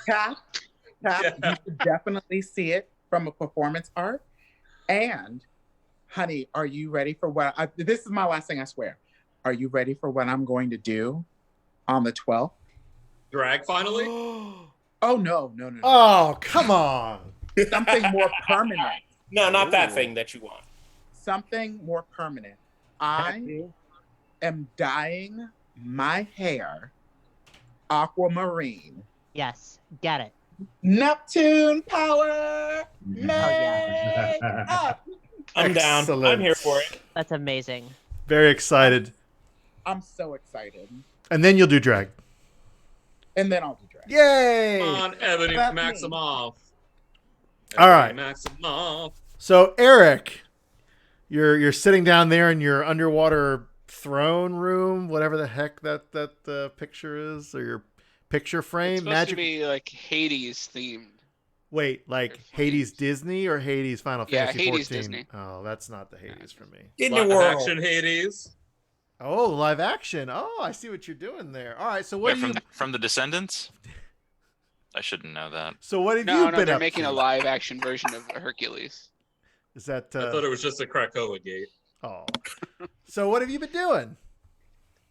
Cap, you should definitely see it from a performance art. And, honey, are you ready for what? This is my last thing, I swear. Are you ready for what I'm going to do on the 12th?
Drag finally?
Oh, no.
Oh, come on.
Something more permanent.
No, not that thing that you want.
Something more permanent. I am dyeing my hair aquamarine.
Yes, get it.
Neptune power.
I'm down.
Excellent.
I'm here for it.
That's amazing.
Very excited.
I'm so excited.
And then you'll do drag.
And then I'll do drag.
Yay!
Come on, Ebony
That's me.
Maximoff.
All right.
Maximoff.
So, Eric, you're sitting down there in your underwater throne room, whatever the heck that picture is, or your picture frame.
It's supposed to be like Hades themed.
Wait, like Hades Disney or Hades Final Fantasy
Hades
14?
Disney.
Oh, that's not the Hades for me.
Disney World.
Action Hades.
Oh, live action. Oh, I see what you're doing there. All right, so what
Wait,
do you?
from the Descendants? I shouldn't know that.
So what have you
No,
been
they're
up
making
to?
a live action version of Hercules.
Is that?
I thought it was just a Krakoa gate.
Oh, so what have you been doing?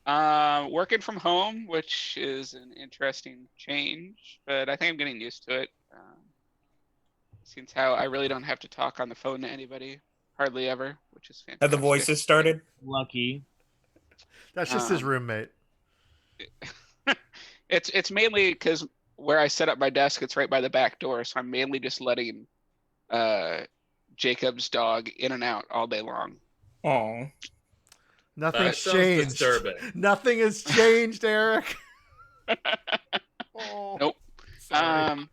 Working from home, which is an interesting change, but I think I'm getting used to it. Since how I really don't have to talk on the phone to anybody, hardly ever, which is fantastic.
Have the voices started?
Lucky.
That's just his roommate.
It's mainly because where I set up my desk, it's right by the back door, so I'm mainly just letting Jacob's dog in and out all day long.
Oh,
Nothing's
sounds
changed.
disturbing.
Nothing has changed, Eric.
Nope.
Sorry.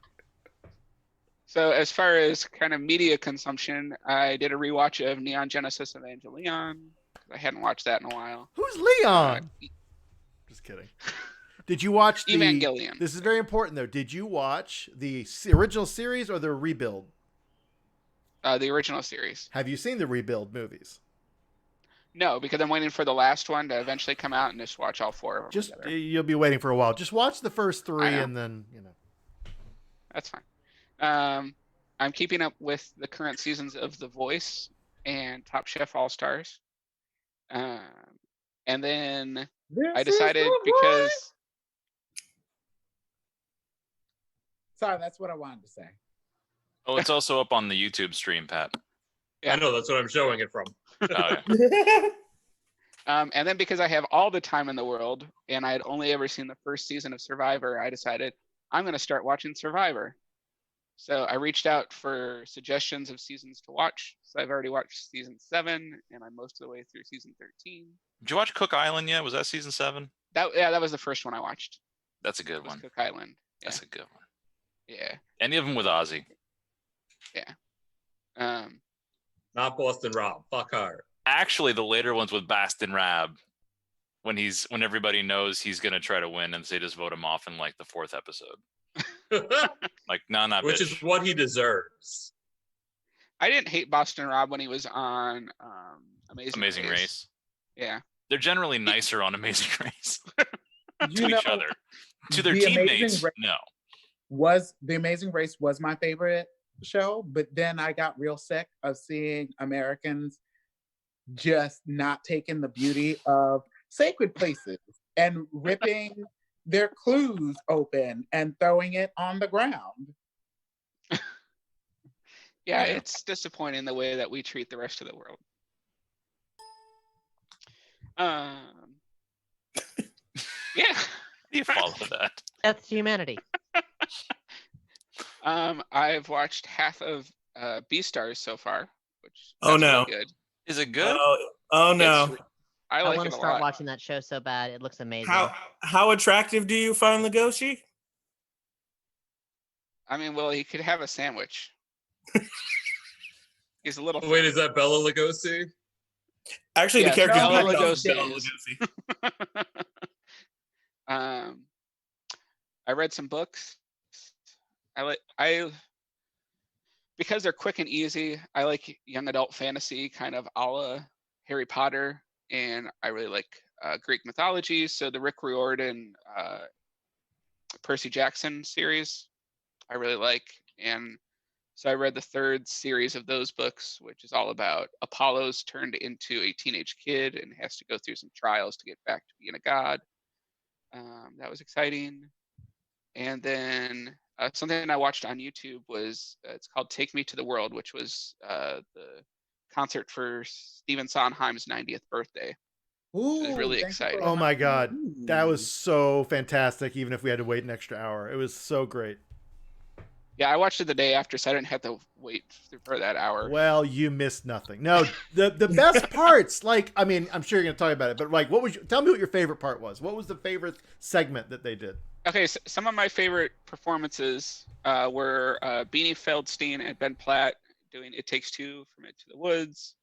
So as far as kind of media consumption, I did a rewatch of Neon Genesis Evangelion. I hadn't watched that in a while.
Who's Leon? Just kidding. Did you watch the
Evangelion.
This is very important though. Did you watch the original series or the rebuild?
The original series.
Have you seen the rebuild movies?
No, because I'm waiting for the last one to eventually come out and just watch all 4 of them
Just
together.
you'll be waiting for a while. Just watch the first 3
I know.
and then,
That's fine. I'm keeping up with the current seasons of The Voice and Top Chef All Stars. And then I decided because...
Sorry, that's what I wanted to say.
Oh, it's also up on the YouTube stream, Pat.
Yeah.
I know, that's what I'm showing it from.
Oh, yeah.
And then because I have all the time in the world and I had only ever seen the first season of Survivor, I decided I'm going to start watching Survivor. So I reached out for suggestions of seasons to watch. So I've already watched season 7 and I'm most of the way through season 13.
Did you watch Cook Island yet? Was that season 7?
That was the first one I watched.
That's a good one.
Cook Island. Yeah.
That's a good one.
Yeah.
Any of them with Ozzy?
Yeah.
Not Boston Rob. Fuck her.
Actually, the later ones with Bastin Rab, when everybody knows he's gonna try to win, and they just vote him off in like the 4th episode. Like, nah,
Which
bitch.
is what he deserves.
I didn't hate Boston Rob when he was on
Amazing Race.
Yeah.
They're generally nicer on Amazing Race to
You
each
know,
other. To their
The Amazing
teammates,
Race
no.
The Amazing Race was my favorite show, but then I got real sick of seeing Americans just not taking the beauty of sacred places and ripping their clues open and throwing it on the ground.
Yeah,
Yeah.
it's disappointing the way that we treat the rest of the world. Yeah.
You follow that.
That's humanity.
I've watched half of Beastars so far, which
Oh,
that's
no.
really good.
Is it good?
Oh
It's
no.
I
I
like
want
it
to
a
start
lot.
watching that show so bad. It looks amazing.
How attractive do you find Legoshi?
I mean, well, he could have a sandwich. He's a little.
Wait, is that Bella Lugosi?
Actually,
Yes,
the character's
Bela
based off of
Lugosi
Bela
is.
Lugosi.
I read some books. I because they're quick and easy. I like young adult fantasy, kind of a la Harry Potter, and I really like Greek mythology. So the Rick Riordan, Percy Jackson series, I really like, and so I read the third series of those books, which is all about Apollo's turned into a teenage kid and has to go through some trials to get back to being a god. That was exciting. And then something I watched on YouTube was it's called Take Me to the World, which was the concert for Stephen Sondheim's 90th birthday.
Ooh,
Which is really
thank you for
exciting.
Oh my God.
reminding me.
That was so fantastic, even if we had to wait an extra hour. It was so great.
Yeah, I watched it the day after, so I didn't have to wait for that hour.
Well, you missed nothing. No, the best parts, like, I mean, I'm sure you're going to talk about it, but like, tell me what your favorite part was. What was the favorite segment that they did?
Okay, so some of my favorite performances were Beanie Feldstein and Ben Platt doing It Takes Two from It to the Woods.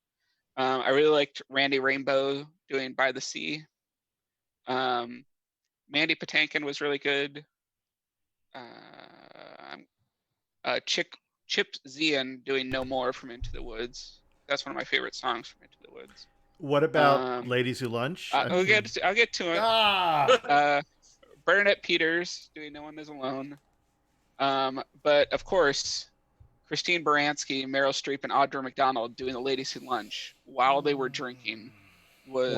I really liked Randy Rainbow doing By the Sea. Mandy Patinkin was really good. Chip Zien doing No More from Into the Woods. That's one of my favorite songs from Into the Woods.
What about Ladies Who Lunch?
I'll get to it.
Ah!
Bernadette Peters doing No One Is Alone. But of course, Christine Baranski, Meryl Streep, and Audra McDonald doing The Ladies Who Lunch while they were drinking was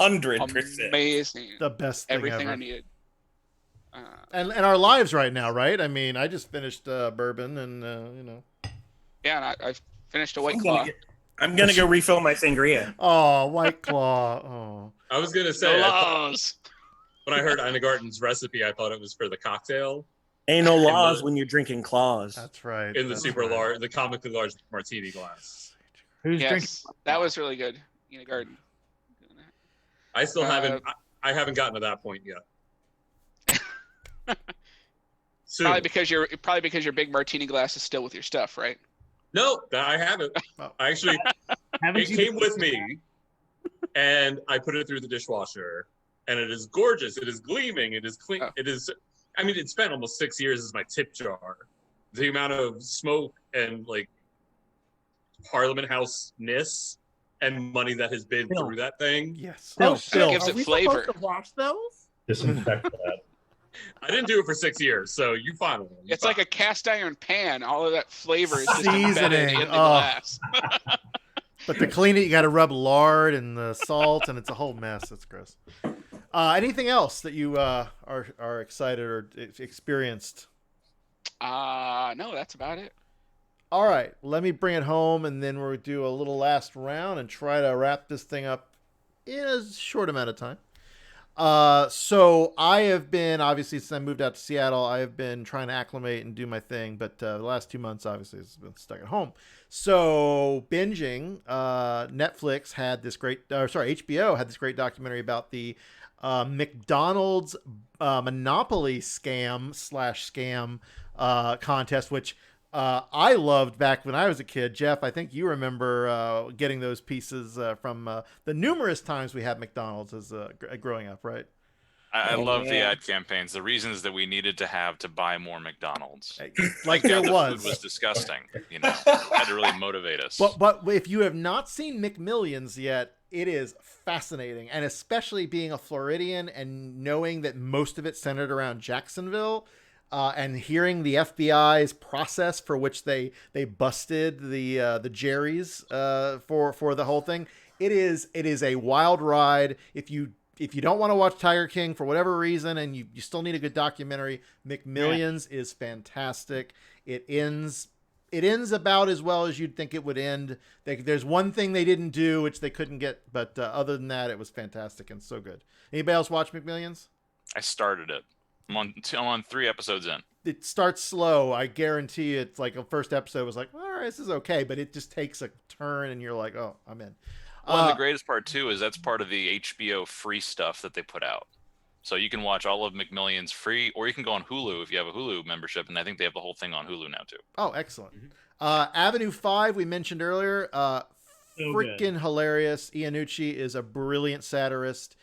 100%.
amazing.
The best thing
Everything
ever.
I needed.
And our lives right now, right? I mean, I just finished bourbon and, you know.
Yeah, and I finished a White Claw.
I'm gonna go refill my sangria.
Oh, White Claw. Oh.
I was gonna say
Laws.
when I heard Ina Garten's recipe, I thought it was for the cocktail
Ain't no laws when you're drinking claws.
That's right.
in the
That's
super
right.
large, the comically large martini glass.
Who's drinking?
Yes, that was really good. Ina Garten.
I still haven't. I haven't gotten to that point yet. Soon.
Probably because your big martini glass is still with your stuff, right?
No, I haven't.
Oh.
I actually,
Haven't
it
you?
came with me, and I put it through the dishwasher, and it is gorgeous. It is gleaming. It is clean.
Oh.
It is. I mean, it spent almost 6 years as my tip jar. The amount of smoke and like Parliament House-ness and money that has been
Still.
through that thing.
Yes.
Oh,
Still.
gives
Are
it
we
flavor.
supposed to watch those?
Disinfect that.
I didn't do it for 6 years, so you finally.
It's like a cast iron pan. All of that flavor is just embedded
Seasoning.
in the
Oh.
glass.
But to clean it, you got to rub lard and the salt, and it's a whole mess. It's gross. Anything else that you are excited or experienced?
No, that's about it.
All right, let me bring it home, and then we'll do a little last round and try to wrap this thing up in a short amount of time. So I have been, obviously, since I moved out to Seattle, I have been trying to acclimate and do my thing, but the last 2 months, obviously, has been stuck at home. So binging, Netflix had this great, HBO had this great documentary about the McDonald's Monopoly scam contest, which I loved back when I was a kid. Jeff, I think you remember getting those pieces from the numerous times we had McDonald's as growing up, right?
I
Oh,
love the
man.
ad campaigns. The reasons that we needed to have to buy more McDonald's.
Like
Yeah,
there
the
was.
food was disgusting. Had to really motivate us.
But if you have not seen McMillions yet, it is fascinating, and especially being a Floridian and knowing that most of it centered around Jacksonville, and hearing the FBI's process for which they busted the Jerrys for the whole thing. It is a wild ride. If you don't want to watch Tiger King for whatever reason, and you still need a good documentary, McMillions is fantastic. It ends about as well as you'd think it would end. There's one thing they didn't do, which they couldn't get, but other than that, it was fantastic and so good. Anybody else watch McMillions?
I started it. I'm on 3 episodes in.
It starts slow. I guarantee you, it's like the first episode was like, all right, this is okay, but it just takes a turn, and you're like, oh, I'm in.
Well, and the greatest part too is that's part of the HBO free stuff that they put out. So you can watch all of McMillions free, or you can go on Hulu if you have a Hulu membership, and I think they have the whole thing on Hulu now too.
Oh, excellent. Avenue 5 we mentioned earlier. Freaking hilarious. Iannucci is a brilliant satirist.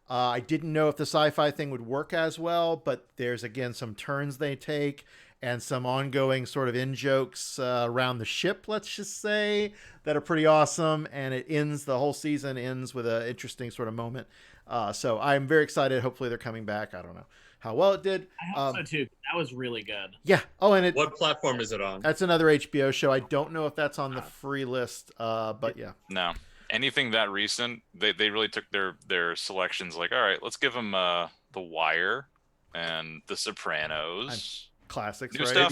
I didn't know if the sci-fi thing would work as well, but there's again some turns they take and some ongoing sort of in-jokes around the ship, let's just say, that are pretty awesome. And the whole season ends with an interesting sort of moment. So I'm very excited. Hopefully they're coming back. I don't know how well it did.
I hope so too. That was really good.
Yeah. Oh, and
what platform is it on?
That's another HBO show. I don't know if that's on the free list, but yeah.
No. Anything that recent, they really took their selections like, all right, let's give them The Wire and The Sopranos.
Classics,
New
right?
stuff.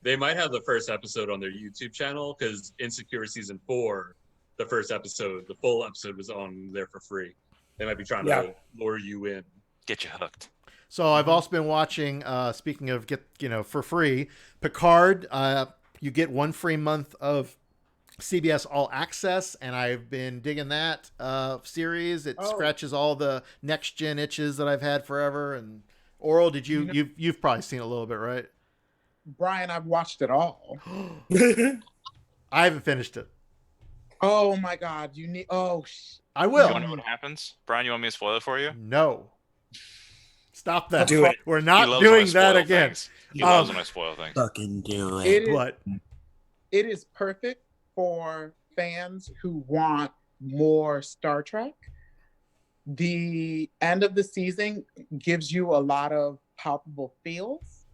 They might have the first episode on their YouTube channel, because Insecure season 4, the first episode, the full episode was on there for free. They might be trying to lure you in.
Get you hooked.
So I've also been watching, speaking of for free, Picard. You get 1 free month of CBS All Access, and I've been digging that series. It scratches all the next gen itches that I've had forever. And Oral, did you've probably seen it a little bit, right?
Brian, I've watched it all.
I haven't finished it.
Oh my God, you need.
I will.
You want to know what happens, Brian? You want me to spoil it for you?
No. Stop that.
Do it.
We're not doing that again.
He loves when I spoil things.
Fucking do it.
It is perfect for fans who want more Star Trek. The end of the season gives you a lot of palpable feels.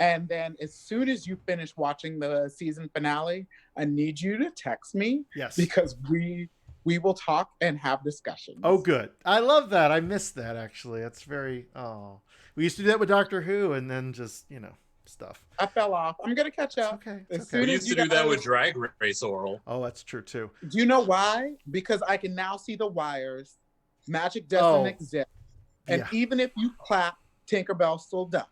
And then as soon as you finish watching the season finale, I need you to text me.
Yes.
Because we will talk and have discussions.
Oh, good. I love that. I missed that, actually. That's very... We used to do that with Doctor Who, and then just, stuff.
I fell off. I'm going to catch up.
It's okay.
Soon
We
as
used to do that with Drag Race, Oral.
Oh, that's true, too.
Do you know why? Because I can now see the wires. Magic doesn't exist. And even if you clap, Tinkerbell still dies.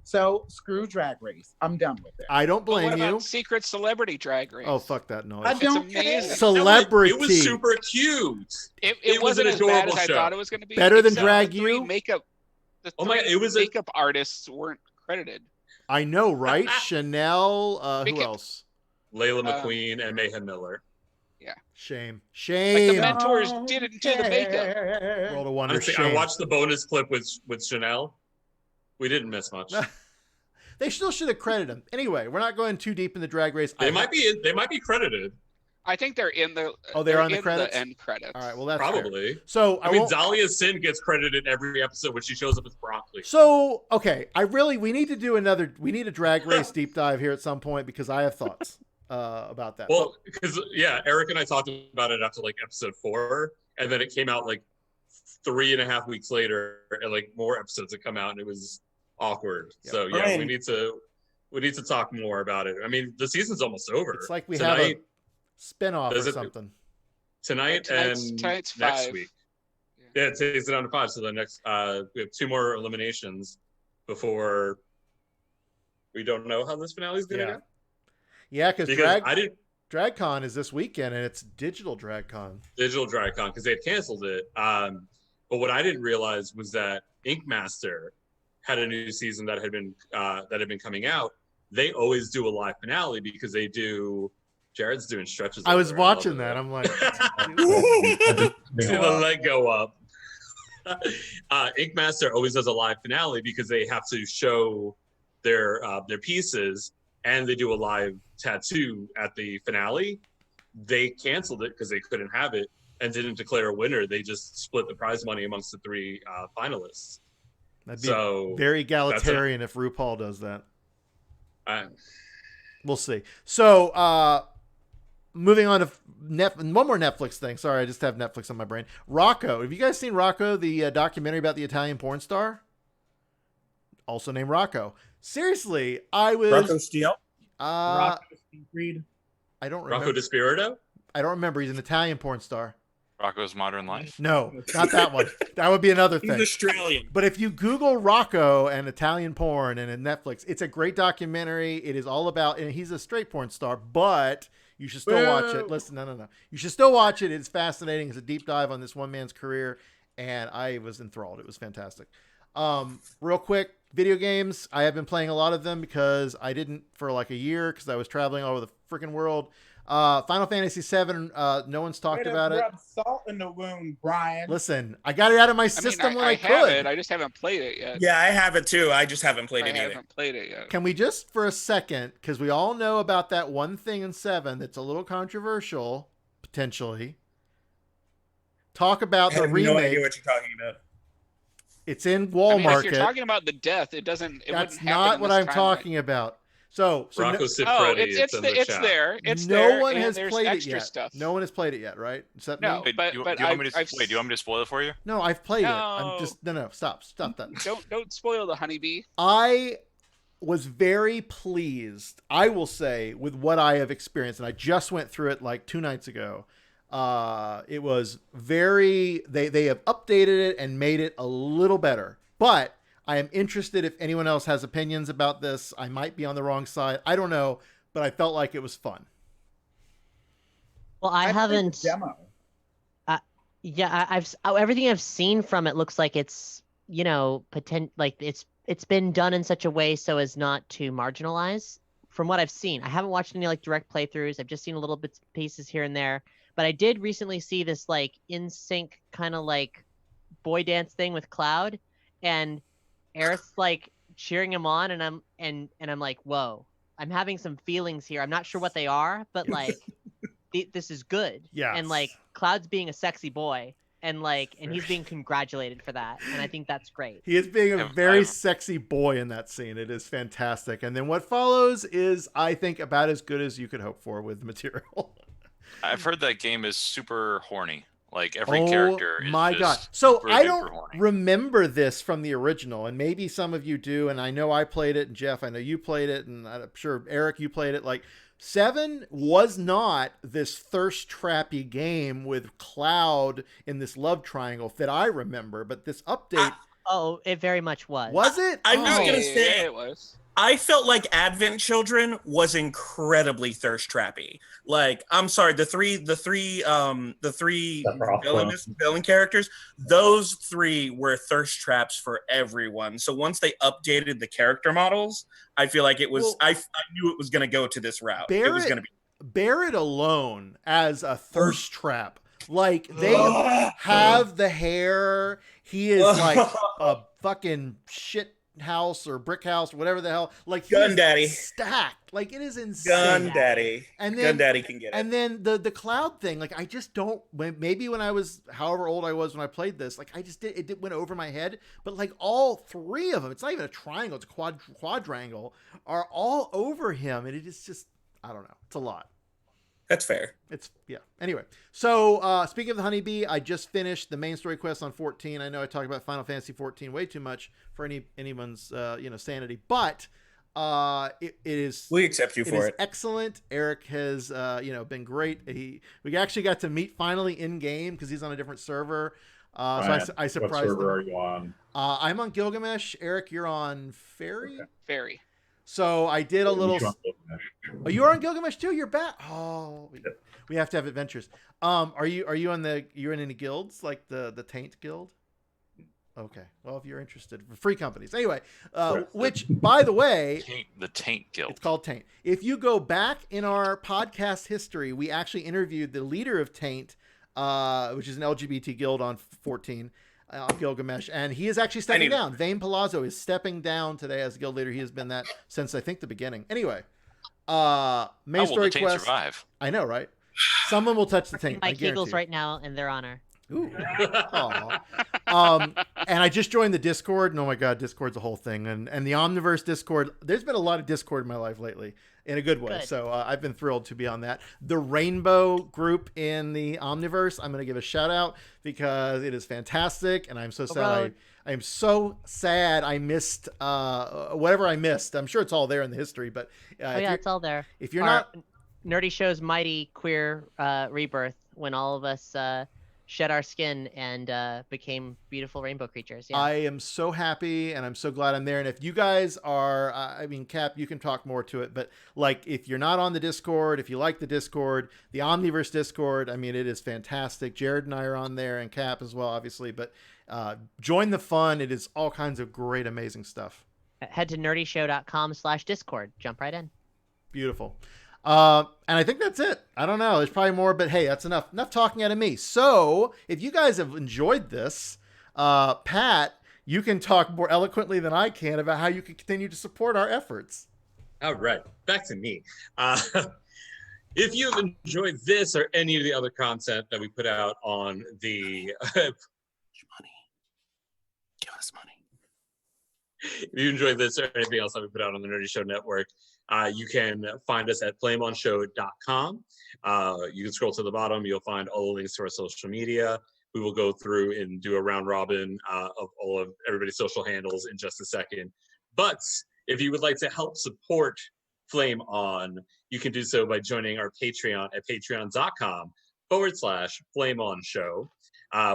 So screw Drag Race. I'm done with it.
I don't blame
what about
you.
Secret Celebrity Drag Race?
Oh, fuck that noise.
I don't
It's
care.
amazing.
Celebrity.
It was super cute.
It
was an
wasn't as bad
adorable
as I
show.
thought it was going to be.
Better than
except
Drag
the three
You?
Makeup. The
Oh my God,
three
it was a-
makeup artists weren't credited.
I know, right? Chanel. Who
Make it-
else?
Layla McQueen and Mayhem Miller.
Shame.
Like
Shame.
the mentors didn't do the makeup.
World of Wonder.
Honestly,
Shame.
I watched the bonus clip with Chanel. We didn't miss much.
They still should have credited them. Anyway, we're not going too deep in the Drag Race.
They might be credited.
I think they're in the.
Oh, they're on the
in
credits?
The end credits.
All right, well, that's fair.
Probably.
So
I mean,
won't-
Dahlia Sin gets credited every episode when she shows up as broccoli.
So, okay, we need to do we need a Drag Race deep dive here at some point, because I have thoughts about that.
Well, because Eric and I talked about it after like episode 4, and then it came out like 3.5 weeks later, and like more episodes had come out, and it was awkward.
Yeah.
So yeah, we need to talk more about it. I mean, the season's almost over.
It's like we have a spinoff or something.
Tonight's
tonight's
next
5.
week. Yeah, it takes it down to 5. So the next we have 2 more eliminations before we don't know how this finale is gonna go.
Yeah, because
I didn't
DragCon is this weekend, and it's digital DragCon.
digital DragCon because they had canceled it. But what I didn't realize was that Ink Master had a new season that had been coming out. They always do a live finale because they do. Jared's doing stretches.
I was
over.
watching
love
that.
it.
I'm like,
See the leg go up. Ink Master always does a live finale because they have to show their pieces, and they do a live tattoo at the finale. They canceled it because they couldn't have it and didn't declare a winner. They just split the prize money amongst the 3 finalists.
That'd be very egalitarian if RuPaul does that. We'll see. So, moving on to one more Netflix thing. Sorry, I just have Netflix on my brain. Rocco. Have you guys seen Rocco, the documentary about the Italian porn star? Also named Rocco. Seriously, I was...
Rocco Steele?
Rocco Reed.
I don't remember.
Rocco DiSpirito?
I don't remember. He's an Italian porn star.
Rocco's Modern Life?
No, not that one. That would be another thing.
He's Australian.
But if you Google Rocco and Italian porn and in Netflix, it's a great documentary. It is all about, and he's a straight porn star, but you should still watch it. Listen, no. You should still watch it. It's fascinating. It's a deep dive on this one man's career, and I was enthralled. It was fantastic. Real quick, video games. I have been playing a lot of them because I didn't for like a year because I was traveling all over the freaking world. Final Fantasy VII, no one's talked about it.
Rub salt in the wound, Brian.
Listen, I got it out of my system when I could.
have it. I just haven't played it yet.
Yeah, I have it too. I just haven't played it either.
I haven't played it yet.
Can we just for a second, because we all know about that one thing in 7 that's a little controversial, potentially. Talk about the remake.
No idea what you're talking about.
It's in Walmart.
If you're talking about the death, it doesn't.
That's not what I'm talking about. So
Rocco
it's there. It's there.
No one has played it yet.
Stuff.
No one has played it yet, right? Except
me. Do you want me to spoil it for you?
No, I've played it. I'm just no. Stop that.
Don't spoil the honeybee.
I was very pleased, I will say, with what I have experienced, and I just went through it like 2 nights ago. It was very. They have updated it and made it a little better, but I am interested if anyone else has opinions about this. I might be on the wrong side. I don't know, but I felt like it was fun.
Well, I haven't.
Demo.
Yeah, everything I've seen from it looks like it's like it's been done in such a way so as not to marginalize. From what I've seen, I haven't watched any like direct playthroughs. I've just seen a little bits pieces here and there. But I did recently see this like in sync kind of like boy dance thing with Cloud, and Aerith's like cheering him on, and I'm like, whoa, I'm having some feelings here. I'm not sure what they are, but like this is good.
Yeah.
And like Cloud's being a sexy boy, and he's being congratulated for that, and I think that's great.
He is being a very sexy boy in that scene. It is fantastic. And then what follows is, I think, about as good as you could hope for with material.
I've heard that game is super horny. Like every character is
my God. So I don't remember this from the original, and maybe some of you do, and I know I played it, and Jeff, I know you played it, and I'm sure Eric, you played it. Like 7 was not this thirst trappy game with Cloud in this love triangle that I remember, but this update.
It very much was.
Was it?
I was gonna say
it was.
I felt like Advent Children was incredibly thirst trappy. Like, I'm sorry, the three villain characters, those 3 were thirst traps for everyone. So once they updated the character models, I feel like it was. Well, I knew it was going to go to this route. It was going to be
Barrett alone as a thirst trap. Like they have the hair. He is like a fucking shit house or brick house or whatever the hell, like
Gun Daddy
stacked, like it is insane.
Gun Daddy,
and then
Gun Daddy can get it.
And then the Cloud thing, like I just don't. Maybe when I was however old I was when I played this, like I just it went over my head. But like all 3 of them, it's not even a triangle; it's a quadrangle, are all over him, and it is just I don't know. It's a lot.
That's fair.
Yeah. Anyway, so speaking of the honeybee, I just finished the main story quest on 14. I know I talked about Final Fantasy 14 way too much for anyone's sanity, but it is.
We accept you for it.
Excellent. Eric has been great. We actually got to meet finally in game because he's on a different server. So I surprised
What server
them.
are you on?
I'm on Gilgamesh. Eric, you're on Fairy.
Okay. Fairy.
So I did a little. Oh, you are on Gilgamesh too. You're back. Oh, we have to have adventures. Are you you're in any guilds like the Taint Guild? Okay. Well, if you're interested, free companies. Anyway, which by the way,
the Taint Guild.
It's called Taint. If you go back in our podcast history, we actually interviewed the leader of Taint, which is an LGBT guild on 14. Gilgamesh, and he is actually stepping down. Vane Palazzo is stepping down today as guild leader. He has been that since I think the beginning. Anyway, main story quest.
Survive?
I know, right? Someone will touch the taint.
My
I guarantee.
Kegels right now in their honor.
Ooh. And I just joined the Discord, and oh my god, Discord's a whole thing. And the Omniverse Discord, there's been a lot of Discord in my life lately, in a good way.
Good.
So I've been thrilled to be on that. The Rainbow group in the Omniverse, I'm going to give a shout out because it is fantastic, and I'm so sad. I am so sad I missed whatever I missed. I'm sure it's all there in the history, but
it's all there.
If you're not
Nerdy Show's mighty queer rebirth, when all of us shed our skin and became beautiful rainbow creatures. Yeah.
I am so happy, and I'm so glad I'm there. And if you guys are, I mean, Cap, you can talk more to it, but like, if you're not on the Discord, if you like the Discord, the Omniverse Discord, I mean, it is fantastic. Jared and I are on there, and Cap as well, obviously, but join the fun. It is all kinds of great, amazing stuff.
Head to nerdyshow.com/Discord. Jump right in.
Beautiful. And I think that's it. I don't know. There's probably more, but hey, that's enough talking out of me. So if you guys have enjoyed this, Pat, you can talk more eloquently than I can about how you can continue to support our efforts.
All right, back to me. If you've enjoyed this or any of the other content that we put out on the
money. Give us money.
If you enjoyed this or anything else that we put out on the Nerdy Show Network, you can find us at flameonshow.com. You can scroll to the bottom. You'll find all the links to our social media. We will go through and do a round robin of all of everybody's social handles in just a second. But if you would like to help support Flame On, you can do so by joining our Patreon at patreon.com/Flame On Show.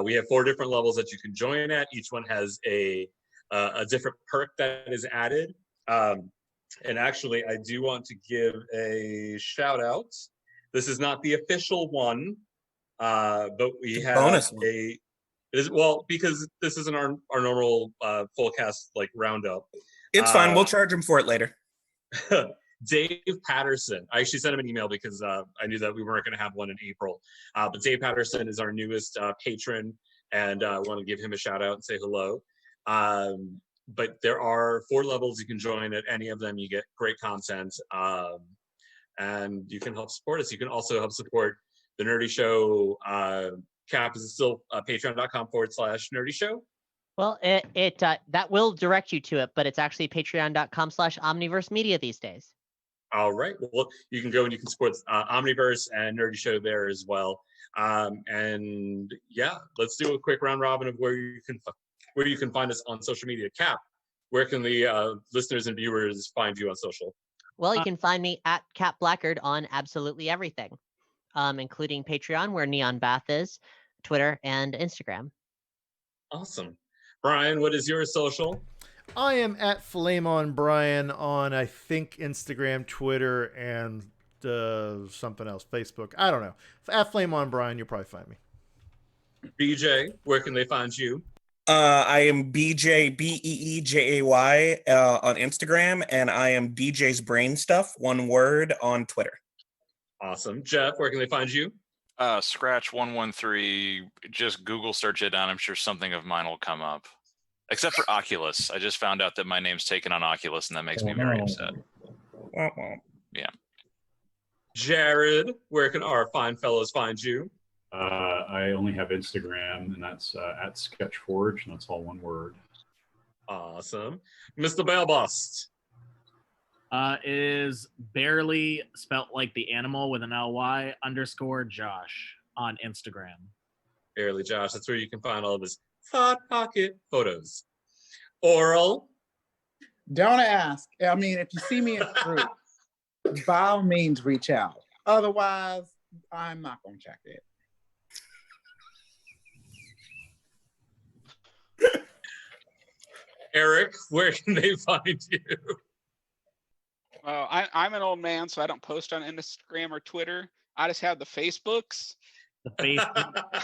We have 4 different levels that you can join at. Each one has a different perk that is added. And actually, I do want to give a shout out. This is not the official one, but we have
bonus
it is, well, because this isn't our normal full cast like roundup.
It's fine. We'll charge him for it later.
Dave Patterson. I actually sent him an email because I knew that we weren't going to have one in April. But Dave Patterson is our newest patron, and I want to give him a shout out and say hello. But there are 4 levels you can join. At any of them, you get great content, and you can help support us. You can also help support the Nerdy Show. Cap, is it still patreon.com/Nerdy Show?
Well, it that will direct you to it, but it's actually patreon.com/Omniverse Media these days.
All right. Well, you can go and you can support Omniverse and Nerdy Show there as well. And yeah, let's do a quick round robin of where you can find us on social media. Cap, where can the listeners and viewers find you on social?
Well, you can find me at Cap Blackard on absolutely everything, including Patreon, where Neon Bath is, Twitter, and Instagram.
Awesome. Brian, what is your social?
I am at Flame On Brian on, I think, Instagram, Twitter, and something else, Facebook. I don't know. At Flame On Brian, you'll probably find me.
BJ, where can they find you?
I am BJ BEEJAY on Instagram, and I am DJ's Brain Stuff, one word, on Twitter.
Awesome. Jeff, where can they find you?
Scratch113. Just Google search it, and I'm sure something of mine will come up. Except for Oculus. I just found out that my name's taken on Oculus, and that makes me very upset. Yeah.
Jared, where can our fine fellows find you?
I only have Instagram, and that's at Sketchforge, and that's all one word.
Awesome. Mr. Bellbust.
Is barely spelt like the animal with an LY _Josh on Instagram.
Barely Josh. That's where you can find all of his hot pocket photos. Oral.
Don't ask. I mean, if you see me in group, by all means, reach out. Otherwise, I'm not going to check it.
Eric, where can they find you?
Well, I'm an old man, so I don't post on Instagram or Twitter. I just have the Facebooks.
The Facebook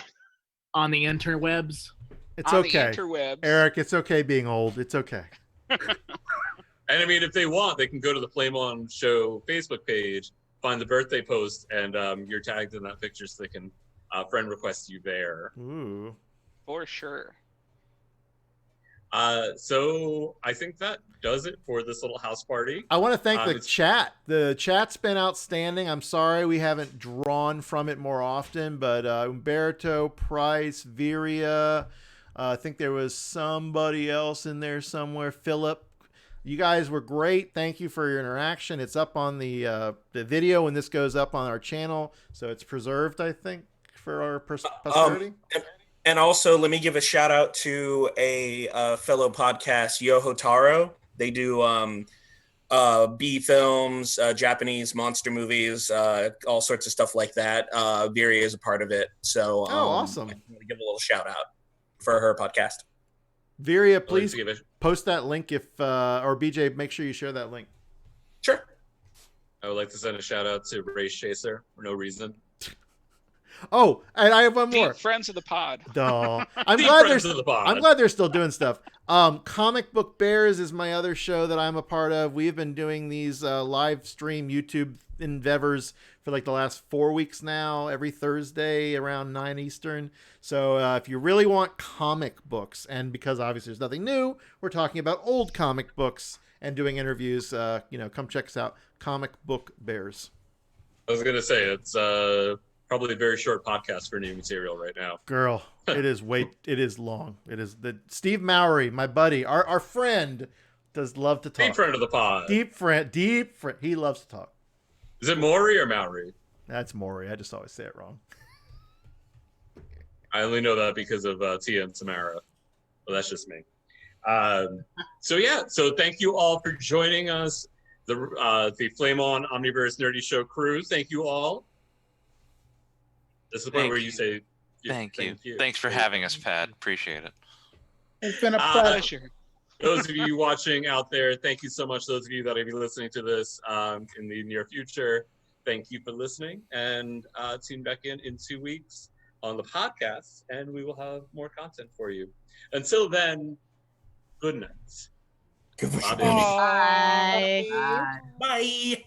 on the interwebs.
It's
on
okay,
the interwebs.
Eric. It's okay being old. It's okay.
And I mean, if they want, they can go to the Flame On Show Facebook page, find the birthday post, and you're tagged in that picture, so they can friend request you there.
Ooh.
For sure.
So I think that does it for this little house party.
I want to thank the
it's-
chat. The chat's been outstanding. I'm sorry we haven't drawn from it more often, but Umberto, Price, Viria, I think there was somebody else in there somewhere. Philip, you guys were great. Thank you for your interaction. It's up on the video when this goes up on our channel, so it's preserved, I think, for our posterity.
And also, let me give a shout out to a fellow podcast, Yoho Taro. They do B films, Japanese monster movies, all sorts of stuff like that. Viri is a part of it. So
awesome.
I want to give a little shout out for her podcast.
Viria, please post that link if, or BJ, make sure you share that link.
Sure.
I would like to send a shout out to Race Chaser for no reason.
Oh, and I have one more.
Deep friends of the pod.
Duh.
I'm
glad they're still doing stuff. Comic Book Bears is my other show that I'm a part of. We've been doing these live stream YouTube endeavors for like the last 4 weeks now, every Thursday around 9 Eastern. So if you really want comic books, and because obviously there's nothing new, we're talking about old comic books and doing interviews, come check us out. Comic Book Bears.
I was going to say, it's probably a very short podcast for new material right now.
Girl, it is long. It is Steve Mowry, my buddy, our friend, does love to talk.
Deep friend of the pod.
Deep friend. He loves to talk.
Is it Maury or Mowry?
That's Maury. I just always say it wrong.
I only know that because of Tia and Samara. Well, that's just me. So thank you all for joining us. The Flame On Omniverse Nerdy Show crew. Thank you all. This is the point where you say
thank you. Thanks for having us, Pat. Appreciate it.
It's been a pleasure.
Those of you watching out there, thank you so much. Those of you that will be listening to this in the near future, thank you for listening. And tune back in 2 weeks on the podcast, and we will have more content for you. Until then, good night.
Goodbye.
Bye.
Bye.